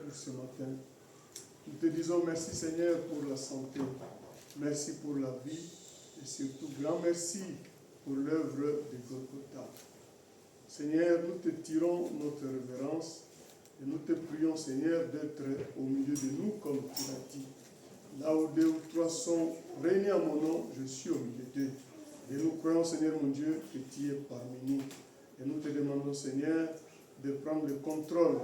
pour ce matin. Nous te disons merci Seigneur pour la santé, merci pour la vie et surtout grand merci pour l'œuvre de Golgotha. Seigneur, nous te tirons notre révérence et nous te prions Seigneur d'être au milieu de nous comme tu l'as dit. Là où 2 ou 3 sont réunis à mon nom, je suis au milieu d'eux. Et nous croyons Seigneur mon Dieu que tu es parmi nous. Et nous te demandons Seigneur de prendre le contrôle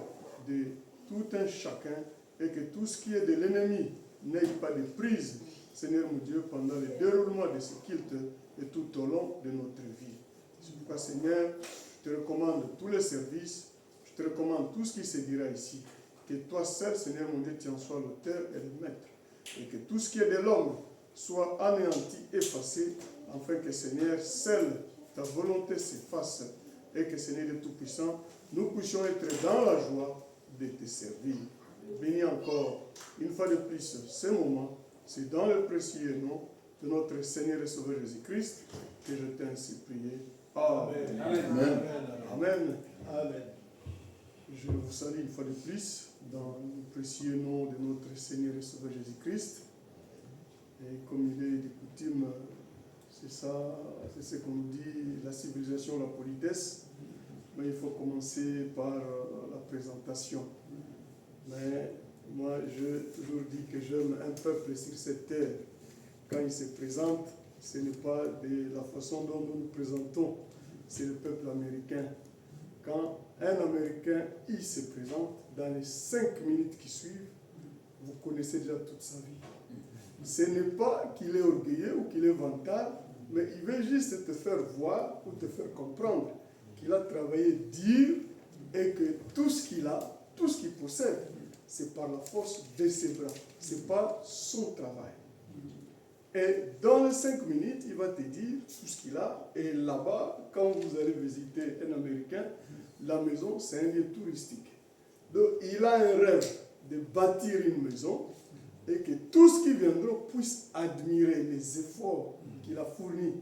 de tout un chacun et que tout ce qui est de l'ennemi n'ait pas de prise, Seigneur mon Dieu, pendant le déroulement de ce culte et tout au long de notre vie. C'est pourquoi, Seigneur, je te recommande tous les services, je te recommande tout ce qui se dira ici. Que toi seul, Seigneur mon Dieu, tu en sois l'auteur et le maître. Et que tout ce qui est de l'homme soit anéanti, effacé, afin que, Seigneur, seule ta volonté s'efface et que, Seigneur de Tout-Puissant, nous puissions être dans la joie de te servir. Bénis encore, une fois de plus, ce moment. C'est dans le précieux nom de notre Seigneur et Sauveur Jésus-Christ que je t'ai ainsi prié. Amen. Amen. Amen. Amen. Amen. Je vous salue une fois de plus dans le précieux nom de notre Seigneur et Sauveur Jésus-Christ. Et comme il est de coutume, c'est ça, c'est ce qu'on dit, la civilisation, la politesse. Mais il faut commencer par la présentation. Mais moi, j'ai toujours dit que j'aime un peuple sur cette terre. Quand il se présente, ce n'est pas de la façon dont nous nous présentons, c'est le peuple américain. Quand un Américain, il se présente, dans les 5 minutes qui suivent, vous connaissez déjà toute sa vie. Ce n'est pas qu'il est orgueilleux ou qu'il est vantard, mais il veut juste te faire voir ou te faire comprendre qu'il a travaillé dur et que tout ce qu'il a, tout ce qu'il possède, c'est par la force de ses bras. Ce n'est pas son travail. Et dans les 5 minutes, il va te dire tout ce qu'il a. Et là-bas, quand vous allez visiter un Américain, la maison, c'est un lieu touristique. Donc, il a un rêve de bâtir une maison et que tous ceux qui viendront puissent admirer les efforts qu'il a fournis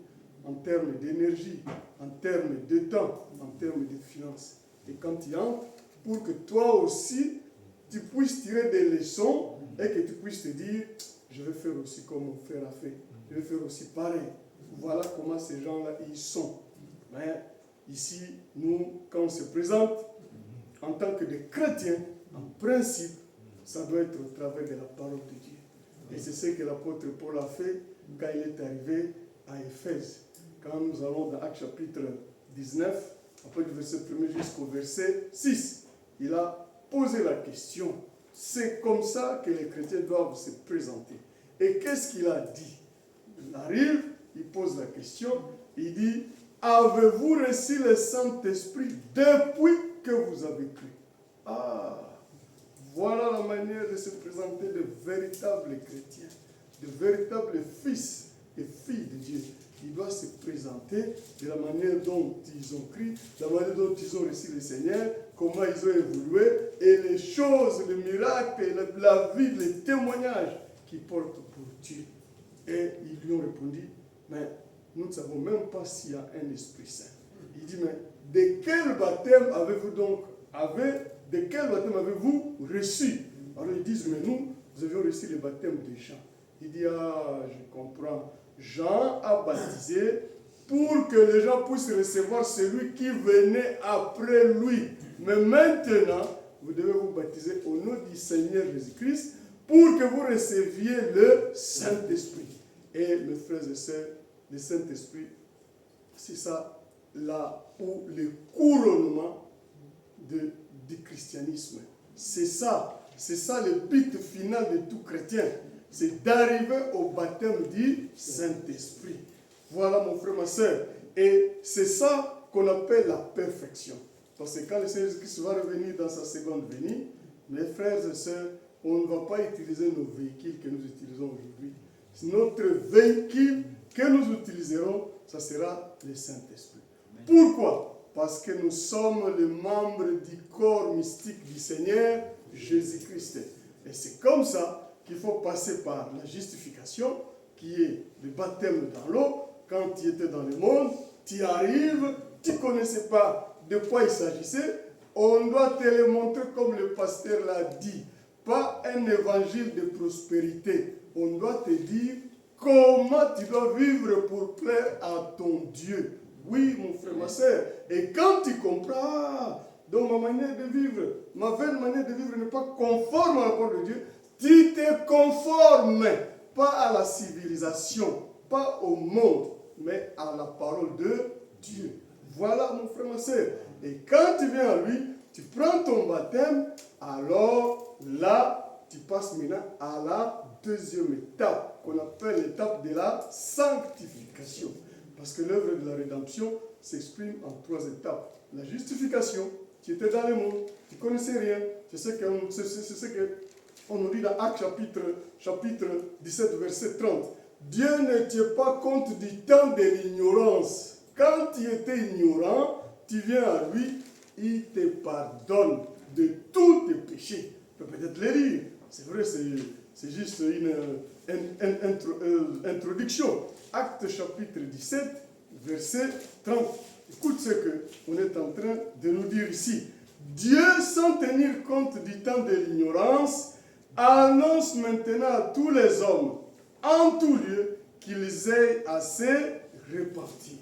en termes d'énergie, en termes de temps, en termes de finances. Et quand il entre, pour que toi aussi, tu puisses tirer des leçons et que tu puisses te dire, je vais faire aussi comme mon frère a fait. Je vais faire aussi pareil. Voilà comment ces gens-là, ils sont. Mais ici, nous, quand on se présente, en tant que des chrétiens, en principe, ça doit être au travers de la parole de Dieu. Et c'est ce que l'apôtre Paul a fait quand il est arrivé à Éphèse. Quand nous allons dans Actes chapitre 19, après du verset 1er jusqu'au verset 6, il a posé la question. C'est comme ça que les chrétiens doivent se présenter. Et qu'est-ce qu'il a dit? Il arrive, il pose la question, il dit, avez-vous reçu le Saint-Esprit depuis que vous avez cru? Ah, voilà la manière de se présenter de véritables chrétiens, de véritables fils et filles de Dieu. Ils doivent se présenter de la manière dont ils ont cru, de la manière dont ils ont reçu le Seigneur, comment ils ont évolué, et les choses, les miracles, la vie, les témoignages qu'ils portent pour Dieu. Et ils lui ont répondu, mais nous ne savons même pas s'il y a un Esprit Saint. Il dit, mais de quel baptême avez-vous donc, de quel baptême avez-vous reçu? Alors ils disent, mais nous avions reçu le baptême de Jean. Il dit, ah, je comprends. Jean a baptisé pour que les gens puissent recevoir celui qui venait après lui. Mais maintenant, vous devez vous baptiser au nom du Seigneur Jésus-Christ pour que vous receviez le Saint-Esprit. Et mes frères et sœurs, le Saint-Esprit, c'est ça là où le couronnement du christianisme. C'est ça le but final de tout chrétien. C'est d'arriver au baptême du Saint-Esprit. Voilà mon frère, ma soeur. Et c'est ça qu'on appelle la perfection. Parce que quand le Seigneur Jésus-Christ va revenir dans sa seconde venue, mes frères et sœurs, on ne va pas utiliser nos véhicules que nous utilisons aujourd'hui. Notre véhicule que nous utiliserons, ça sera le Saint-Esprit. Pourquoi? Parce que nous sommes les membres du corps mystique du Seigneur Jésus-Christ. Et c'est comme ça qu'il faut passer par la justification, qui est le baptême dans l'eau. Quand tu étais dans le monde, tu arrives, tu ne connaissais pas de quoi il s'agissait, On doit te le montrer comme le pasteur l'a dit. Pas un évangile de prospérité. On doit te dire comment tu dois vivre pour plaire à ton Dieu. Oui, mon frère, ma soeur. Et quand tu comprends, donc ma manière de vivre, ma vaine manière de vivre n'est pas conforme à la parole de Dieu, tu te conformes pas à la civilisation, pas au monde, mais à la parole de Dieu. Voilà, mon frère, ma soeur. Et quand tu viens à lui, tu prends ton baptême, alors là, tu passes maintenant à la deuxième étape, qu'on appelle l'étape de la sanctification. Parce que l'œuvre de la rédemption s'exprime en 3 étapes. La justification, tu étais dans le monde, tu ne connaissais rien. C'est ce qu'on nous dit dans Actes chapitre 17, verset 30. Dieu ne tient pas compte du temps de l'ignorance. Quand tu étais ignorant, tu viens à lui, il te pardonne de tous tes péchés. Tu peux peut-être les lire. C'est vrai, c'est juste une introduction. Acte chapitre 17, verset 30. Écoute ce qu'on est en train de nous dire ici. Dieu, sans tenir compte du temps de l'ignorance, annonce maintenant à tous les hommes, en tout lieu, qu'ils aient à se repentir.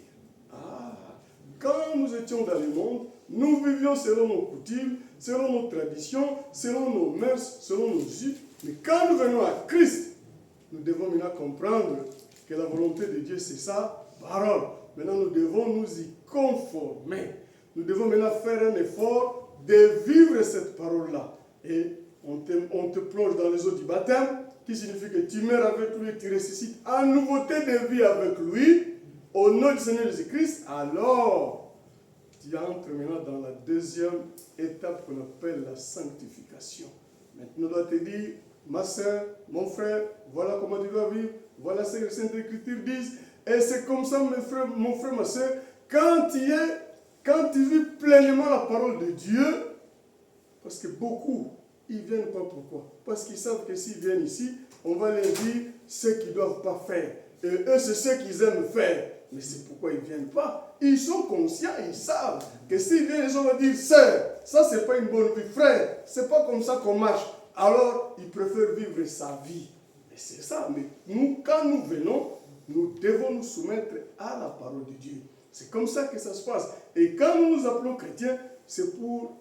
Quand nous étions dans le monde, nous vivions selon nos coutumes, selon nos traditions, selon nos mœurs, selon nos us. Mais quand nous venons à Christ, nous devons maintenant comprendre que la volonté de Dieu, c'est sa parole. Maintenant, nous devons nous y conformer. Nous devons maintenant faire un effort de vivre cette parole-là. Et on te plonge dans les eaux du baptême, qui signifie que tu meurs avec lui et tu ressuscites en nouveauté de vie avec lui, au nom du Seigneur Jésus-Christ. Alors, tu entres maintenant dans la deuxième étape qu'on appelle la sanctification. Maintenant, on doit te dire, ma soeur, mon frère, voilà comment tu dois vivre, voilà ce que les Saintes Écritures disent. Et c'est comme ça, mon frère, ma soeur, quand tu vis pleinement la parole de Dieu, parce que beaucoup, ils ne viennent pas pourquoi? Parce qu'ils savent que s'ils viennent ici, on va leur dire ce qu'ils ne doivent pas faire. Et eux, c'est ce qu'ils aiment faire. Mais c'est pourquoi ils ne viennent pas. Ils sont conscients, ils savent que s'ils viennent, les gens vont dire, sœur, ça c'est pas une bonne vie, frère, c'est pas comme ça qu'on marche. Alors, ils préfèrent vivre sa vie. Et c'est ça. Mais nous, quand nous venons, nous devons nous soumettre à la parole de Dieu. C'est comme ça que ça se passe. Et quand nous nous appelons chrétiens, c'est pour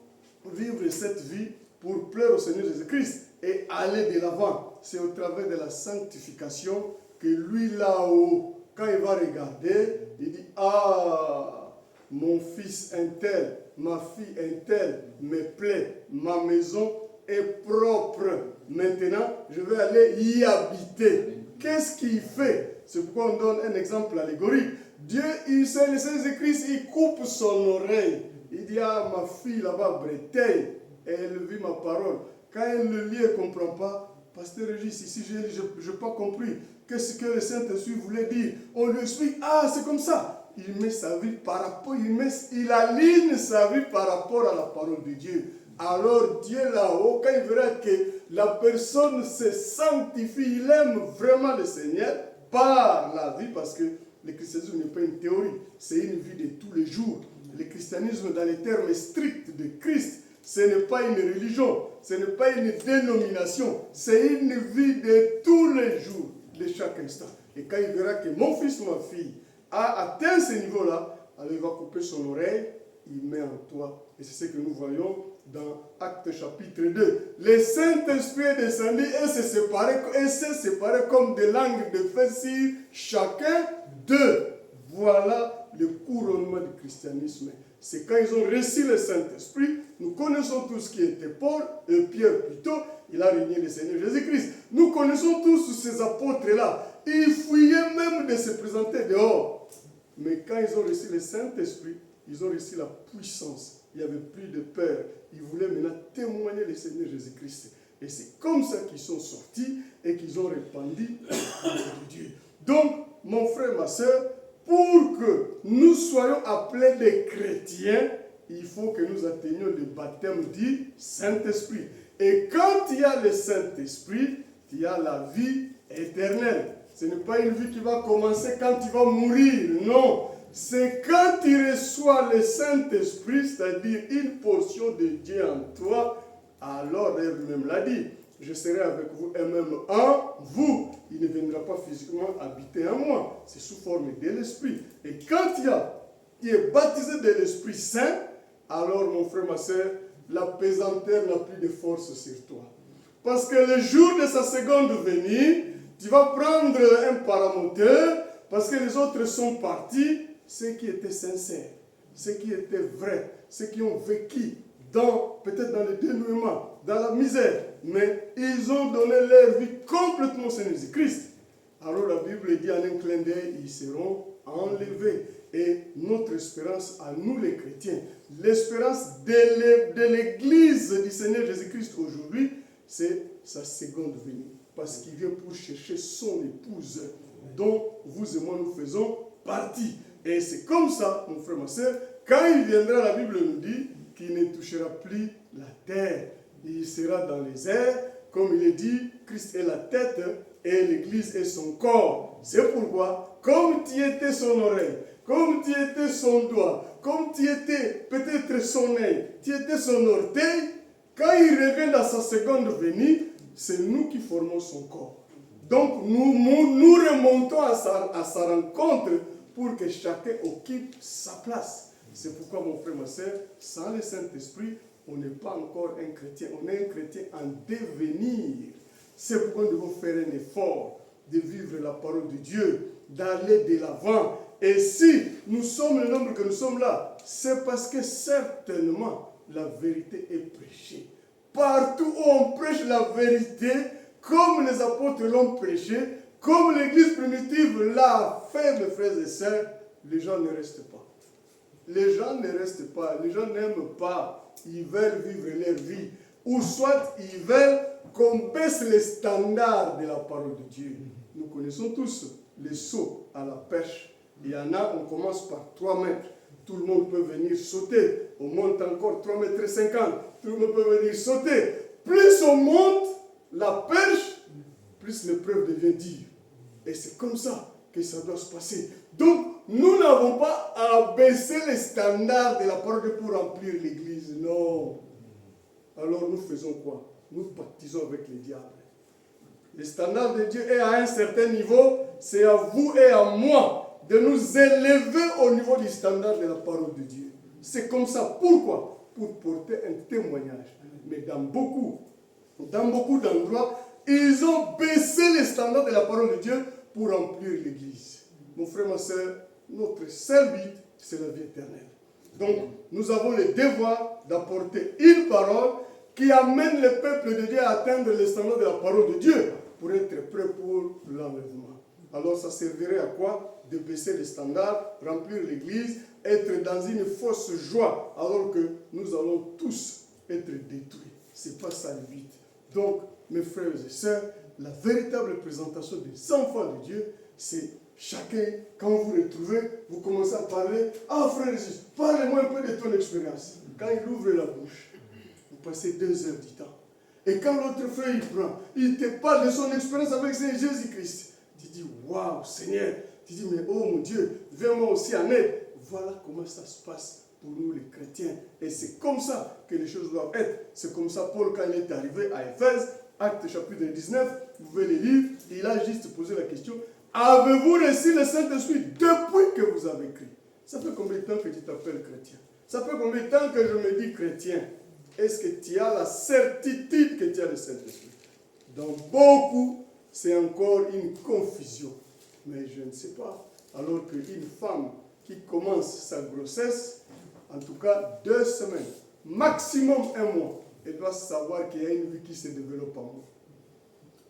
vivre cette vie, pour plaire au Seigneur Jésus-Christ et aller de l'avant. C'est au travers de la sanctification que lui là-haut, quand il va regarder, il dit, ah, mon fils un tel, ma fille un tel me plaît, ma maison est propre. Maintenant, je vais aller y habiter. Qu'est-ce qu'il fait? C'est pourquoi on donne un exemple allégorique. Dieu, il sait, le Seigneur Jésus-Christ, il coupe son oreille. Il dit, ah, ma fille là-bas, Bretelle, elle vit ma parole. Quand elle le lit, elle ne comprend pas. Pasteur Régis, ici, je n'ai pas compris. Qu'est-ce que le Saint-Esprit voulait dire? On lui explique, ah, c'est comme ça. Il met sa vie par rapport, il aligne sa vie par rapport à la parole de Dieu. Alors Dieu là-haut, quand il verra que la personne se sanctifie, il aime vraiment le Seigneur par la vie, parce que le christianisme n'est pas une théorie, c'est une vie de tous les jours. Le christianisme, dans les termes stricts de Christ, ce n'est pas une religion, ce n'est pas une dénomination, c'est une vie de tous les jours, de chaque instant. Et quand il verra que mon fils, ma fille, a atteint ce niveau-là, alors il va couper son oreille, il met en toi. Et c'est ce que nous voyons dans Actes chapitre 2. Le Saint-Esprit est descendu et s'est séparé comme des langues de feu sur chacun d'eux. Voilà le couronnement du christianisme. C'est quand ils ont reçu le Saint-Esprit. Nous connaissons tous qui était Paul, et Pierre plutôt, il a régné le Seigneur Jésus-Christ. Nous connaissons tous ces apôtres-là. Ils fuyaient même de se présenter dehors. Mais quand ils ont reçu le Saint-Esprit, ils ont reçu la puissance. Il n'y avait plus de peur. Ils voulaient maintenant témoigner le Seigneur Jésus-Christ. Et c'est comme ça qu'ils sont sortis et qu'ils ont répandu la parole de Dieu. Donc, mon frère, ma soeur, pour que nous soyons appelés des chrétiens, il faut que nous atteignions le baptême du Saint-Esprit. Et quand il y a le Saint-Esprit, il y a la vie éternelle. Ce n'est pas une vie qui va commencer quand tu vas mourir, non. c'est quand tu reçois le Saint-Esprit, c'est-à-dire une portion de Dieu en toi, alors elle lui-même l'a dit. Je serai avec vous et même en vous. Il ne viendra pas physiquement habiter en moi. C'est sous forme de l'Esprit. Et quand tu es baptisé de l'Esprit Saint, alors mon frère, ma soeur, la pesanteur n'a plus de force sur toi. Parce que le jour de sa seconde venue, tu vas prendre un paramoteur, parce que les autres sont partis, ceux qui étaient sincères, ceux qui étaient vrais, ceux qui ont vécu peut-être dans le dénuement, dans la misère, mais ils ont donné leur vie complètement au Seigneur Jésus-Christ. Alors la Bible dit en un clin d'œil, ils seront enlevés. Et notre espérance à nous les chrétiens, l'espérance de l'Église du Seigneur Jésus-Christ aujourd'hui, c'est sa seconde venue. Parce qu'il vient pour chercher son épouse, dont vous et moi nous faisons partie. Et c'est comme ça, mon frère, ma soeur, quand il viendra, la Bible nous dit qu'il ne touchera plus la terre. Il sera dans les airs, comme il est dit, Christ est la tête et l'Église est son corps. C'est pourquoi, comme tu étais son oreille, comme tu étais son doigt, comme tu étais peut-être son œil, tu étais son orteil, quand il revient dans sa seconde venue, c'est nous qui formons son corps. Donc nous remontons à sa rencontre pour que chacun occupe sa place. C'est pourquoi, mon frère, ma soeur, sans le Saint-Esprit, on n'est pas encore un chrétien. On est un chrétien en devenir. C'est pourquoi nous devons faire un effort de vivre la parole de Dieu, d'aller de l'avant. Et si nous sommes le nombre que nous sommes là, c'est parce que certainement la vérité est prêchée. Partout où on prêche la vérité, comme les apôtres l'ont prêché, comme l'Église primitive l'a fait, mes frères et sœurs, les gens ne restent pas. Les gens ne restent pas, les gens n'aiment pas, ils veulent vivre leur vie. Ou soit ils veulent qu'on baisse les standards de la parole de Dieu. Nous connaissons tous les sauts à la perche. Il y en a, on commence par 3 mètres. Tout le monde peut venir sauter. On monte encore 3,50 mètres. Tout le monde peut venir sauter. Plus on monte la perche, plus l'épreuve devient dure. Et c'est comme ça que ça doit se passer. Donc, nous n'avons pas à baisser les standards de la parole de Dieu pour remplir l'église. Non. Alors nous faisons quoi? Nous pactisons avec le diable. Le standard de Dieu est à un certain niveau. C'est à vous et à moi de nous élever au niveau du standard de la parole de Dieu. C'est comme ça. Pourquoi? Pour porter un témoignage. Mais dans beaucoup d'endroits, ils ont baissé les standards de la parole de Dieu pour remplir l'église. Mon frère, ma soeur, notre seul but, c'est la vie éternelle. Donc, nous avons le devoir d'apporter une parole qui amène le peuple de Dieu à atteindre les standards de la parole de Dieu pour être prêt pour l'enlèvement. Alors, ça servirait à quoi? De baisser les standards, remplir l'église, être dans une fausse joie, alors que nous allons tous être détruits. Ce n'est pas ça le but. Donc, mes frères et sœurs, la véritable présentation des enfants de Dieu, c'est chacun, quand vous vous retrouvez, vous commencez à parler. Ah, frère Jésus, parlez-moi un peu de ton expérience. Quand il ouvre la bouche, vous passez 2 heures du temps. Et quand l'autre frère il prend, il te parle de son expérience avec Jésus-Christ. Tu dis, waouh, Seigneur. Tu dis, mais oh mon Dieu, viens-moi aussi en aide. Voilà comment ça se passe pour nous les chrétiens. Et c'est comme ça que les choses doivent être. C'est comme ça, Paul, quand il est arrivé à Éphèse, Acte chapitre 19, vous pouvez les lire, il a juste posé la question, avez-vous reçu le Saint-Esprit depuis que vous avez cru? Ça fait combien de temps que tu t'appelles chrétien? Ça fait combien de temps que je me dis chrétien? Est-ce que tu as la certitude que tu as le Saint-Esprit? Dans beaucoup, c'est encore une confusion. Mais je ne sais pas. Alors qu'une femme qui commence sa grossesse, en tout cas 2 semaines, maximum 1 mois, elle doit savoir qu'il y a une vie qui se développe en moi.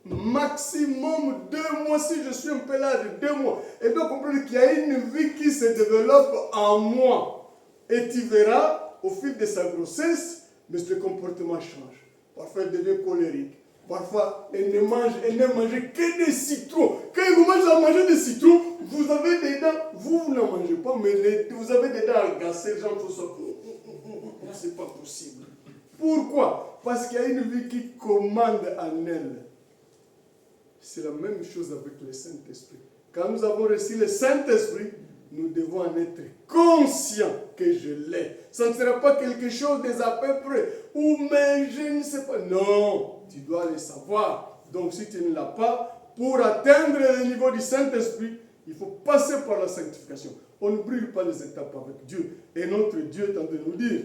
Maximum 2 mois, si je suis un peu là de 2 mois, elle doit comprendre qu'il y a une vie qui se développe en moi. Et tu verras, au fil de sa grossesse, mais le comportement change. Parfois, elle devient colérique. Parfois, elle ne mange que des citrons. Quand vous mangez à manger des citrons, vous avez des dents, vous n'en mangez pas, mais vous avez des dents agacées, les gens font ça. C'est pas possible. Pourquoi? Parce qu'il y a une vie qui commande en elle. C'est la même chose avec le Saint-Esprit. Quand nous avons reçu le Saint-Esprit, nous devons en être conscients que je l'ai. Ça ne sera pas quelque chose de à peu près. Ou mais je ne sais pas. Non, tu dois le savoir. Donc si tu ne l'as pas, pour atteindre le niveau du Saint-Esprit, il faut passer par la sanctification. On ne brûle pas les étapes avec Dieu. Et notre Dieu est en train de nous dire,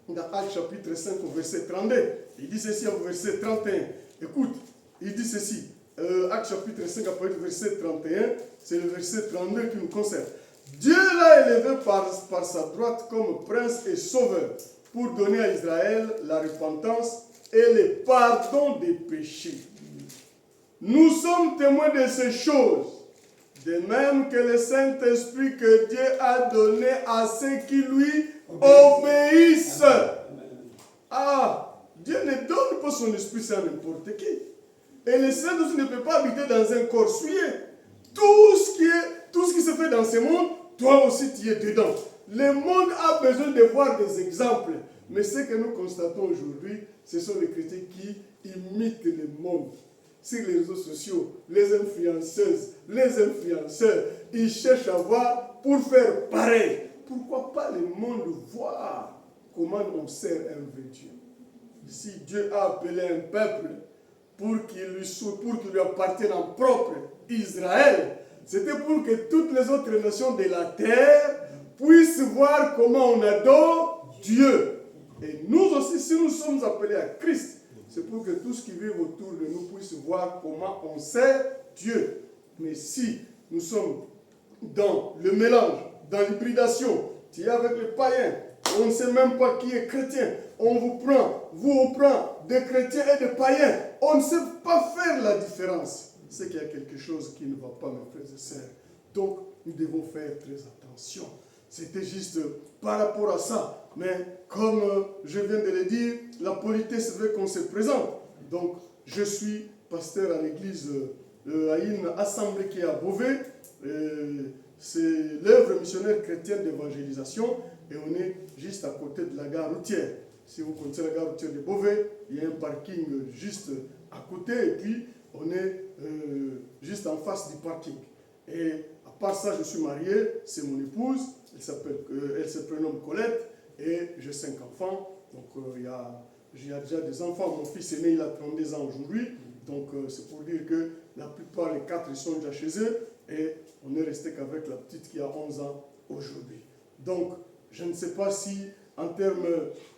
dans Actes chapitre 5 au verset 32, il dit ceci au verset 31. Écoute, il dit ceci. Actes chapitre 5 après le verset 31, c'est le verset 32 qui nous concerne. Dieu l'a élevé par sa droite comme prince et sauveur pour donner à Israël la repentance et le pardon des péchés. Nous sommes témoins de ces choses, de même que le Saint-Esprit que Dieu a donné à ceux qui lui obéissent. Ah, Dieu ne donne pas son esprit à n'importe qui. Et le Saint-Esprit ne peut pas habiter dans un corps souillé. Tout ce qui se fait dans ce monde, toi aussi tu es dedans. Le monde a besoin de voir des exemples. Mais ce que nous constatons aujourd'hui, ce sont les chrétiens qui imitent le monde. Sur les réseaux sociaux, les influenceuses, les influenceurs, ils cherchent à voir pour faire pareil. Pourquoi pas le monde voir comment on sert un vrai Dieu? Si Dieu a appelé un peuple pour qu'il lui appartienne en propre, Israël, c'était pour que toutes les autres nations de la terre puissent voir comment on adore Dieu. Et nous aussi, si nous sommes appelés à Christ, c'est pour que tous ceux qui vivent autour de nous puissent voir comment on sert Dieu. Mais si nous sommes dans le mélange, dans l'hybridation, tu es avec les païens, on ne sait même pas qui est chrétien, on vous prend des chrétiens et des païens, on ne sait pas faire la différence. C'est qu'il y a quelque chose qui ne va pas, mes frères et sœurs. Donc, nous devons faire très attention. C'était juste par rapport à ça. Mais comme je viens de le dire, la politesse veut qu'on se présente. Donc, je suis pasteur à l'église, à une assemblée qui est à Beauvais. C'est l'œuvre missionnaire chrétienne d'évangélisation. Et on est juste à côté de la gare routière. Si vous connaissez la gare routière de Beauvais, il y a un parking juste à côté. Et puis, on est juste en face du parking. Et à part ça, je suis marié, c'est mon épouse. Elle se prénomme Colette. Et j'ai 5 enfants, donc il y a déjà des enfants. Mon fils aîné, il a 32 ans aujourd'hui, donc c'est pour dire que la plupart, les 4, ils sont déjà chez eux, et on est resté qu'avec la petite qui a 11 ans aujourd'hui. Donc, je ne sais pas si, en termes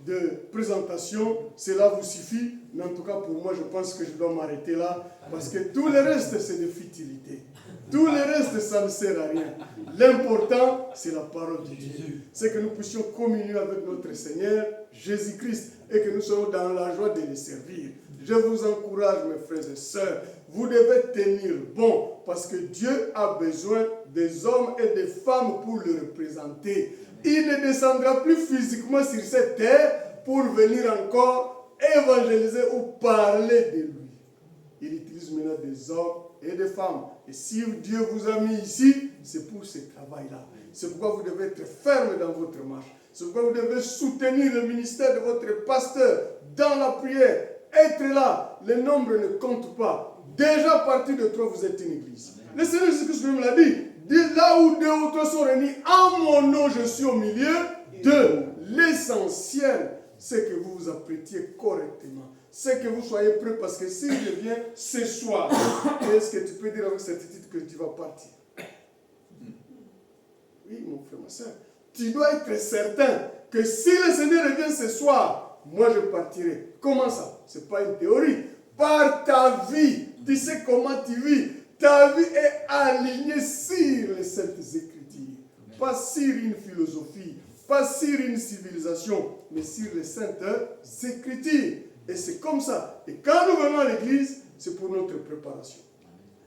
de présentation, cela vous suffit, mais en tout cas, pour moi, je pense que je dois m'arrêter là, parce que tout le reste, c'est de futilité. Tout le reste, ça ne sert à rien. L'important, c'est la parole de Dieu. C'est que nous puissions communier avec notre Seigneur, Jésus-Christ, et que nous soyons dans la joie de le servir. Je vous encourage, mes frères et sœurs, vous devez tenir bon, parce que Dieu a besoin des hommes et des femmes pour le représenter. Il ne descendra plus physiquement sur cette terre pour venir encore évangéliser ou parler de lui. Il utilise maintenant des hommes et des femmes. Et si Dieu vous a mis ici, c'est pour ce travail-là. C'est pourquoi vous devez être ferme dans votre marche. C'est pourquoi vous devez soutenir le ministère de votre pasteur dans la prière. Être là, le nombre ne compte pas. Déjà à partir de 3, vous êtes une église. Le Seigneur Jésus-Christ lui-même l'a dit. Là où 2 ou 3 sont réunis, en mon nom, je suis au milieu d'eux. L'essentiel, c'est que vous vous apprêtiez correctement. C'est que vous soyez prêts, parce que si je viens ce soir, est-ce que tu peux dire avec certitude que tu vas partir? Oui, mon frère, ma soeur. Tu dois être certain que si le Seigneur revient ce soir, moi je partirai. Comment ça? Ce n'est pas une théorie. Par ta vie, tu sais comment tu vis. Ta vie est alignée sur les Saintes Écritures. Pas sur une philosophie, pas sur une civilisation, mais sur les Saintes Écritures. Et c'est comme ça. Et quand nous venons à l'église, c'est pour notre préparation.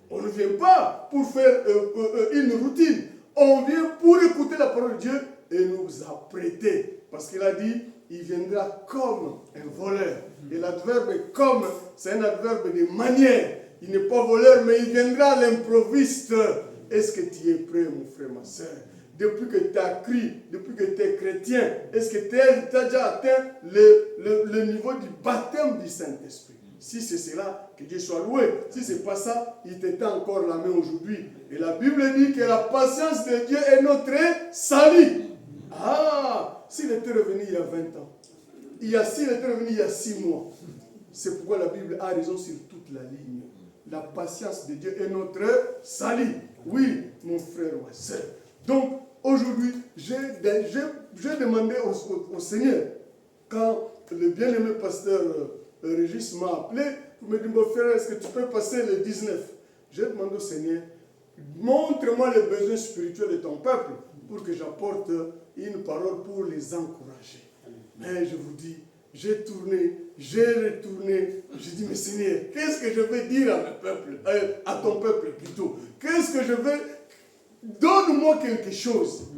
On ne vient pas pour faire une routine. On vient pour écouter la parole de Dieu et nous apprêter. Parce qu'il a dit, il viendra comme un voleur. Et l'adverbe comme, c'est un adverbe de manière. Il n'est pas voleur, mais il viendra à l'improviste. Est-ce que tu es prêt, mon frère, ma soeur? Depuis que tu as crié, depuis que tu es chrétien, est-ce que tu as déjà atteint le niveau du baptême du Saint-Esprit? Si c'est cela, que Dieu soit loué. Si ce n'est pas ça, il t'étend encore la main aujourd'hui. Et la Bible dit que la patience de Dieu est notre salut. Ah, s'il était revenu il y a 20 ans, s'il était revenu il y a 6 mois, c'est pourquoi la Bible a raison sur toute la ligne. La patience de Dieu est notre salut. Oui, mon frère ou soeur. Donc, aujourd'hui, j'ai demandé au Seigneur, quand le bien-aimé pasteur Régis m'a appelé, pour me dire, mon frère, est-ce que tu peux passer le 19? J'ai demandé au Seigneur, montre-moi les besoins spirituels de ton peuple, pour que j'apporte une parole pour les encourager. Mais je vous dis, j'ai tourné, j'ai retourné, j'ai dit, mais Seigneur, qu'est-ce que je vais dire à mon peuple, à ton peuple plutôt? Qu'est-ce que je vais... Donne-moi quelque chose.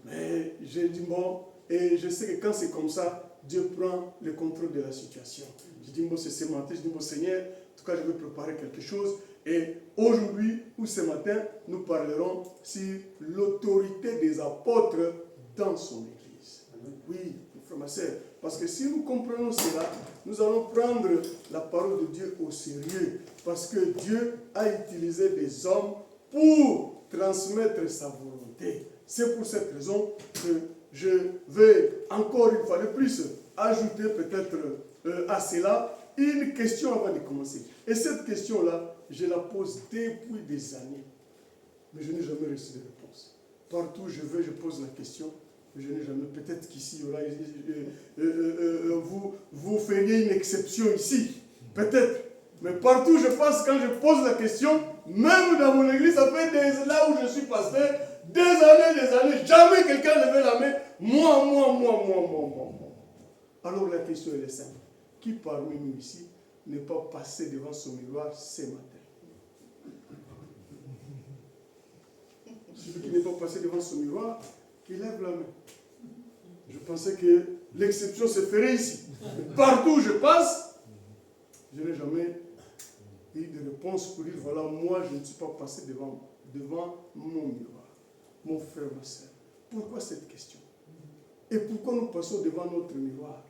Mais j'ai dit, bon, et je sais que quand c'est comme ça, Dieu prend le contrôle de la situation. J'ai dit, bon, c'est ce matin, je dis, bon, Seigneur, en tout cas, je vais préparer quelque chose. Et aujourd'hui, ou ce matin, nous parlerons sur l'autorité des apôtres dans son Église. Oui, frère, ma soeur, parce que si nous comprenons cela, nous allons prendre la parole de Dieu au sérieux. Parce que Dieu a utilisé des hommes pour transmettre sa volonté. C'est pour cette raison que je vais encore une fois de plus ajouter peut-être à cela une question avant de commencer. Et cette question-là, je la pose depuis des années. Mais je n'ai jamais reçu de réponse. Partout où je vais, je pose la question. Mais je n'ai jamais. Peut-être qu'ici, vous feriez une exception ici. Peut-être. Mais partout où je passe, quand je pose la question, même dans mon église, ça fait là où je suis pasteur, des années, jamais quelqu'un ne levait la main. Moi. Alors la question elle est simple. Qui parmi nous ici n'est pas passé devant son miroir ce matin? Celui qui n'est pas passé devant son miroir, qui lève la main. Je pensais que l'exception se ferait ici. Partout où je passe, je n'ai jamais eu de réponse pour dire, voilà, moi je ne suis pas passé devant mon miroir. Mon frère, ma soeur, pourquoi cette question? Et pourquoi nous passons devant notre miroir?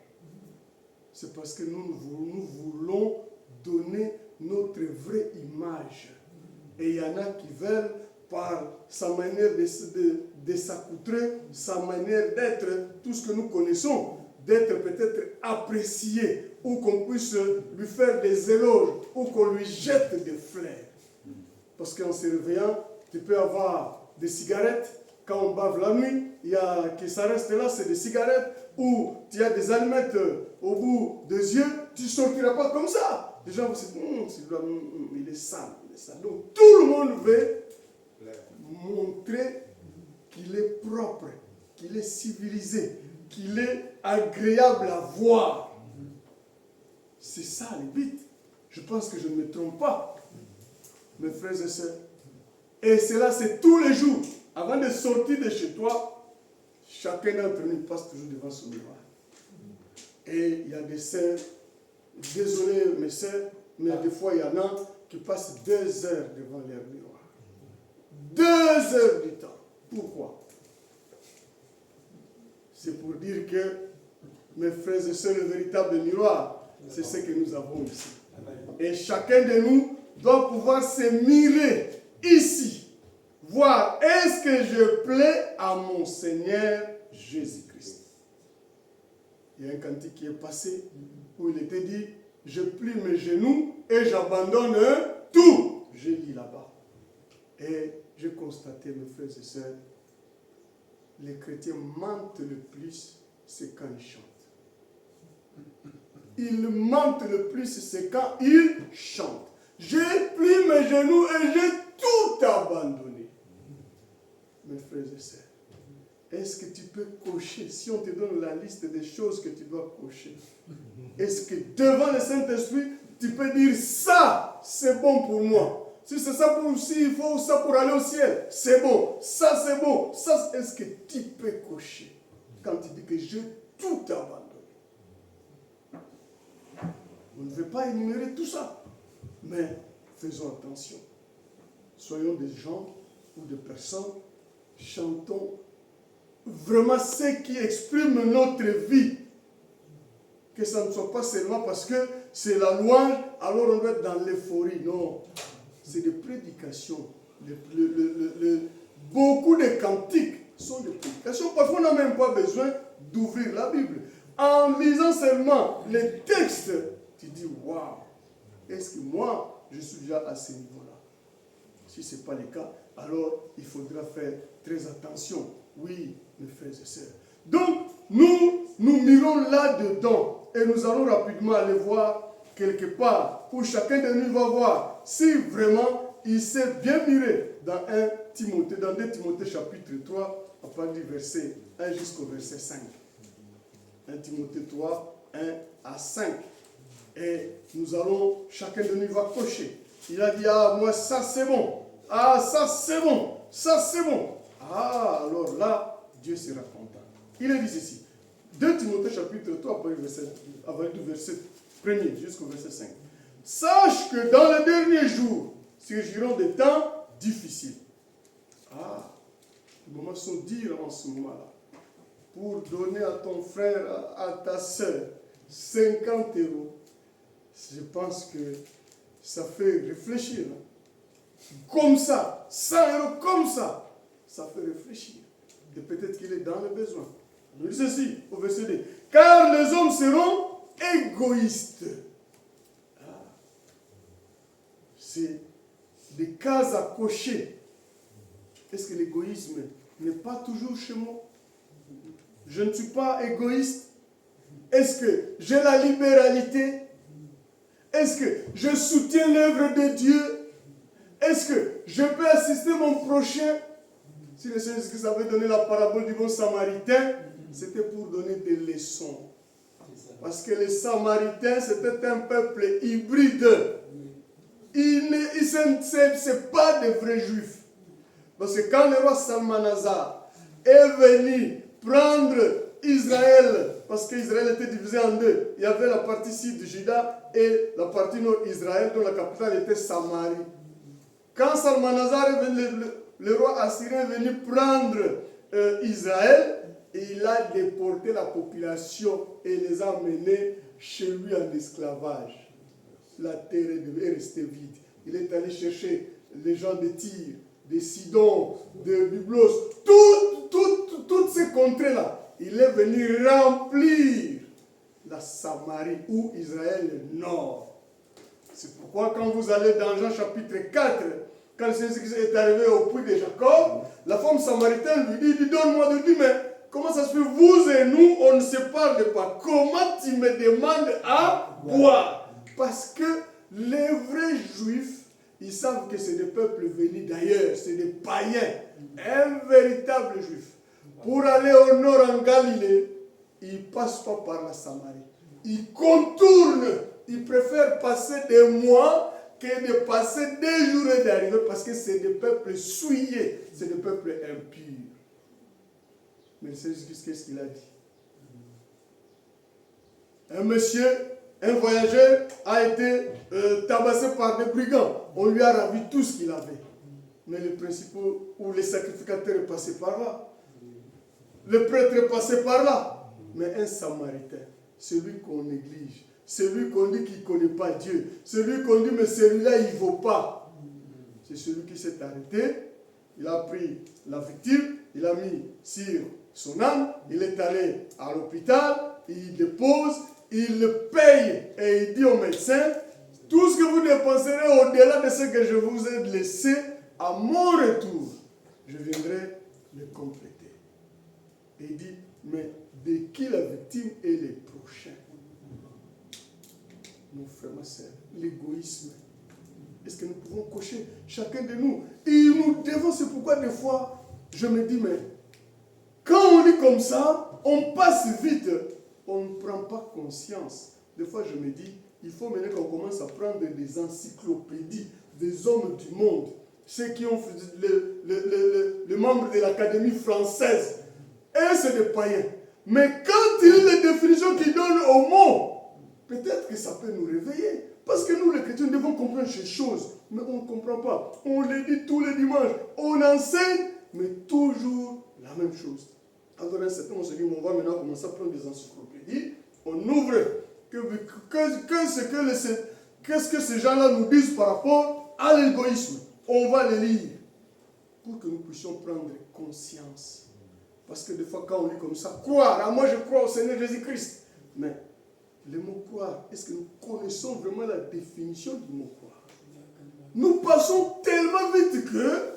C'est parce que nous voulons donner notre vraie image. Et il y en a qui veulent, par sa manière de s'accoutrer, sa manière d'être, tout ce que nous connaissons, d'être peut-être apprécié, ou qu'on puisse lui faire des éloges, ou qu'on lui jette des fleurs. Parce qu'en se réveillant, tu peux avoir des cigarettes. Quand on bave la nuit, il y a que ça reste là, c'est des cigarettes, ou tu as des allumettes au bout des yeux, tu ne sortiras pas comme ça. Les gens vont se dire, il est sale, Donc tout le monde veut montrer qu'il est propre, qu'il est civilisé, qu'il est agréable à voir. C'est ça le but. Je pense que je ne me trompe pas, mes frères et sœurs. Et cela, c'est tous les jours. Avant de sortir de chez toi, chacun d'entre nous passe toujours devant son miroir. Et il y a des sœurs, désolé mes sœurs, mais des fois il y en a qui passent 2 heures devant leur miroir. 2 heures du temps. Pourquoi? C'est pour dire que, mes frères et sœurs, le véritable miroir, c'est ce que nous avons ici. Et chacun de nous doit pouvoir se mirer ici. Voir, est-ce que je plais à mon Seigneur Jésus-Christ? Il y a un cantique qui est passé où il était dit, je plie mes genoux et j'abandonne tout. Je lis là-bas. Et j'ai constaté, mes frères et sœurs, les chrétiens mentent le plus, c'est quand ils chantent. Ils mentent le plus, c'est quand ils chantent. J'ai plié mes genoux et j'ai tout abandonné. Mes frères et sœurs, est-ce que tu peux cocher, si on te donne la liste des choses que tu dois cocher, est-ce que devant le Saint-Esprit, tu peux dire ça, c'est bon pour moi? Si c'est ça pour, s'il faut ça pour aller au ciel, c'est bon, ça c'est bon, ça, est-ce que tu peux cocher quand tu dis que j'ai tout abandonné? On ne veut pas énumérer tout ça, mais faisons attention. Soyons des gens ou des personnes, chantons vraiment ce qui exprime notre vie. Que ça ne soit pas seulement parce que c'est la louange, alors on doit être dans l'euphorie. Non, c'est des prédications. Beaucoup de cantiques sont des prédications. Parfois, on n'a même pas besoin d'ouvrir la Bible. En lisant seulement les textes, tu dis, waouh, est-ce que moi, je suis déjà à ce niveau-là? Si ce n'est pas le cas, alors il faudra faire très attention. Oui, mes frères et sœurs. Donc, nous mirons là-dedans et nous allons rapidement aller voir quelque part où chacun de nous va voir si vraiment il s'est bien miré dans 2 Timothée chapitre 3, à partir du verset 1 jusqu'au verset 5. 1 Timothée 3, 1 à 5. Et nous allons, chacun de nous va cocher. Il a dit, ah, moi, ça c'est bon. Ah, ça c'est bon. Ça c'est bon. Ah, alors là, Dieu sera content. Il a dit ceci. 2 Timothée chapitre 3, à partir du verset 1er jusqu'au verset 5. Sache que dans les derniers jours, surgiront des temps difficiles. Ah, les moments sont durs en ce moment-là. Pour donner à ton frère, à ta soeur, 50 €, je pense que ça fait réfléchir. Comme ça, 100 € comme ça, ça fait réfléchir. Et peut-être qu'il est dans le besoin. Il dit ceci au verset 2. Car les hommes seront égoïstes. Ah. C'est des cases à cocher. Est-ce que l'égoïsme n'est pas toujours chez moi? Je ne suis pas égoïste. Est-ce que j'ai la libéralité? Est-ce que je soutiens l'œuvre de Dieu? Est-ce que je peux assister mon prochain? Si le Seigneur Jésus avait donné la parabole du bon samaritain, c'était pour donner des leçons. Parce que les Samaritains, c'était un peuple hybride. Ce n'est pas des vrais juifs. Parce que quand le roi Salmanazar est venu prendre Israël, parce qu'Israël était divisé en deux, il y avait la partie sud de Juda et la partie nord d'Israël, dont la capitale était Samarie. Quand Salmanazar est venu, le roi assyrien est venu prendre Israël, et il a déporté la population et les a menés chez lui en esclavage. La terre est restée vide. Il est allé chercher les gens de Tyr, de Sidon, de Byblos, toutes ces contrées-là. Il est venu remplir la Samarie ou Israël nord. C'est pourquoi quand vous allez dans Jean chapitre 4, quand le Seigneur est arrivé au puits de Jacob, la femme samaritaine lui dit, donne-moi de lui, mais comment ça se fait, vous et nous, on ne se parle pas. Comment tu me demandes à boire? Parce que les vrais juifs, ils savent que c'est des peuples venus d'ailleurs, c'est des païens. Un véritable juif. Pour aller au nord en Galilée, il ne passe pas par la Samarie. Il contourne. Il préfère passer des mois que de passer des jours et d'arriver parce que c'est des peuples souillés, c'est des peuples impurs. Mais c'est juste qu'est-ce qu'il a dit. Un monsieur, un voyageur, a été tabassé par des brigands. On lui a ravi tout ce qu'il avait. Mais les principaux ou les sacrificateurs est passé par là. Le prêtre est passé par là. Mais un samaritain, celui qu'on néglige, celui qu'on dit qu'il ne connaît pas Dieu, celui qu'on dit mais celui-là il ne vaut pas. C'est celui qui s'est arrêté, il a pris la victime, il a mis sur son âne, il est allé à l'hôpital, il dépose, il le paye et il dit au médecin, tout ce que vous dépenserez au-delà de ce que je vous ai laissé, à mon retour, je viendrai le compléter. Et il dit, mais de qui la victime est le prochain? Mon frère, ma soeur, l'égoïsme. Est-ce que nous pouvons cocher chacun de nous? Et nous devons, c'est pourquoi des fois, je me dis, mais quand on dit comme ça, on passe vite, on ne prend pas conscience. Des fois, je me dis, il faut maintenant qu'on commence à prendre des encyclopédies des hommes du monde, ceux qui ont fait le membre de l'Académie française. Et c'est des païens. Mais quand il y a les définitions qu'ils donnent au mot, peut-être que ça peut nous réveiller. Parce que nous, les chrétiens, nous devons comprendre ces choses. Mais on ne comprend pas. On les dit tous les dimanches. On enseigne, mais toujours la même chose. Alors, à un certain moment, on se dit, on va maintenant commencer à prendre des encyclopédies. On ouvre qu'est-ce que ces gens-là nous disent par rapport à l'égoïsme. On va les lire pour que nous puissions prendre conscience. Parce que des fois, quand on lit comme ça, croire, moi je crois au Seigneur Jésus-Christ. Mais le mot croire, est-ce que nous connaissons vraiment la définition du mot croire? Nous passons tellement vite que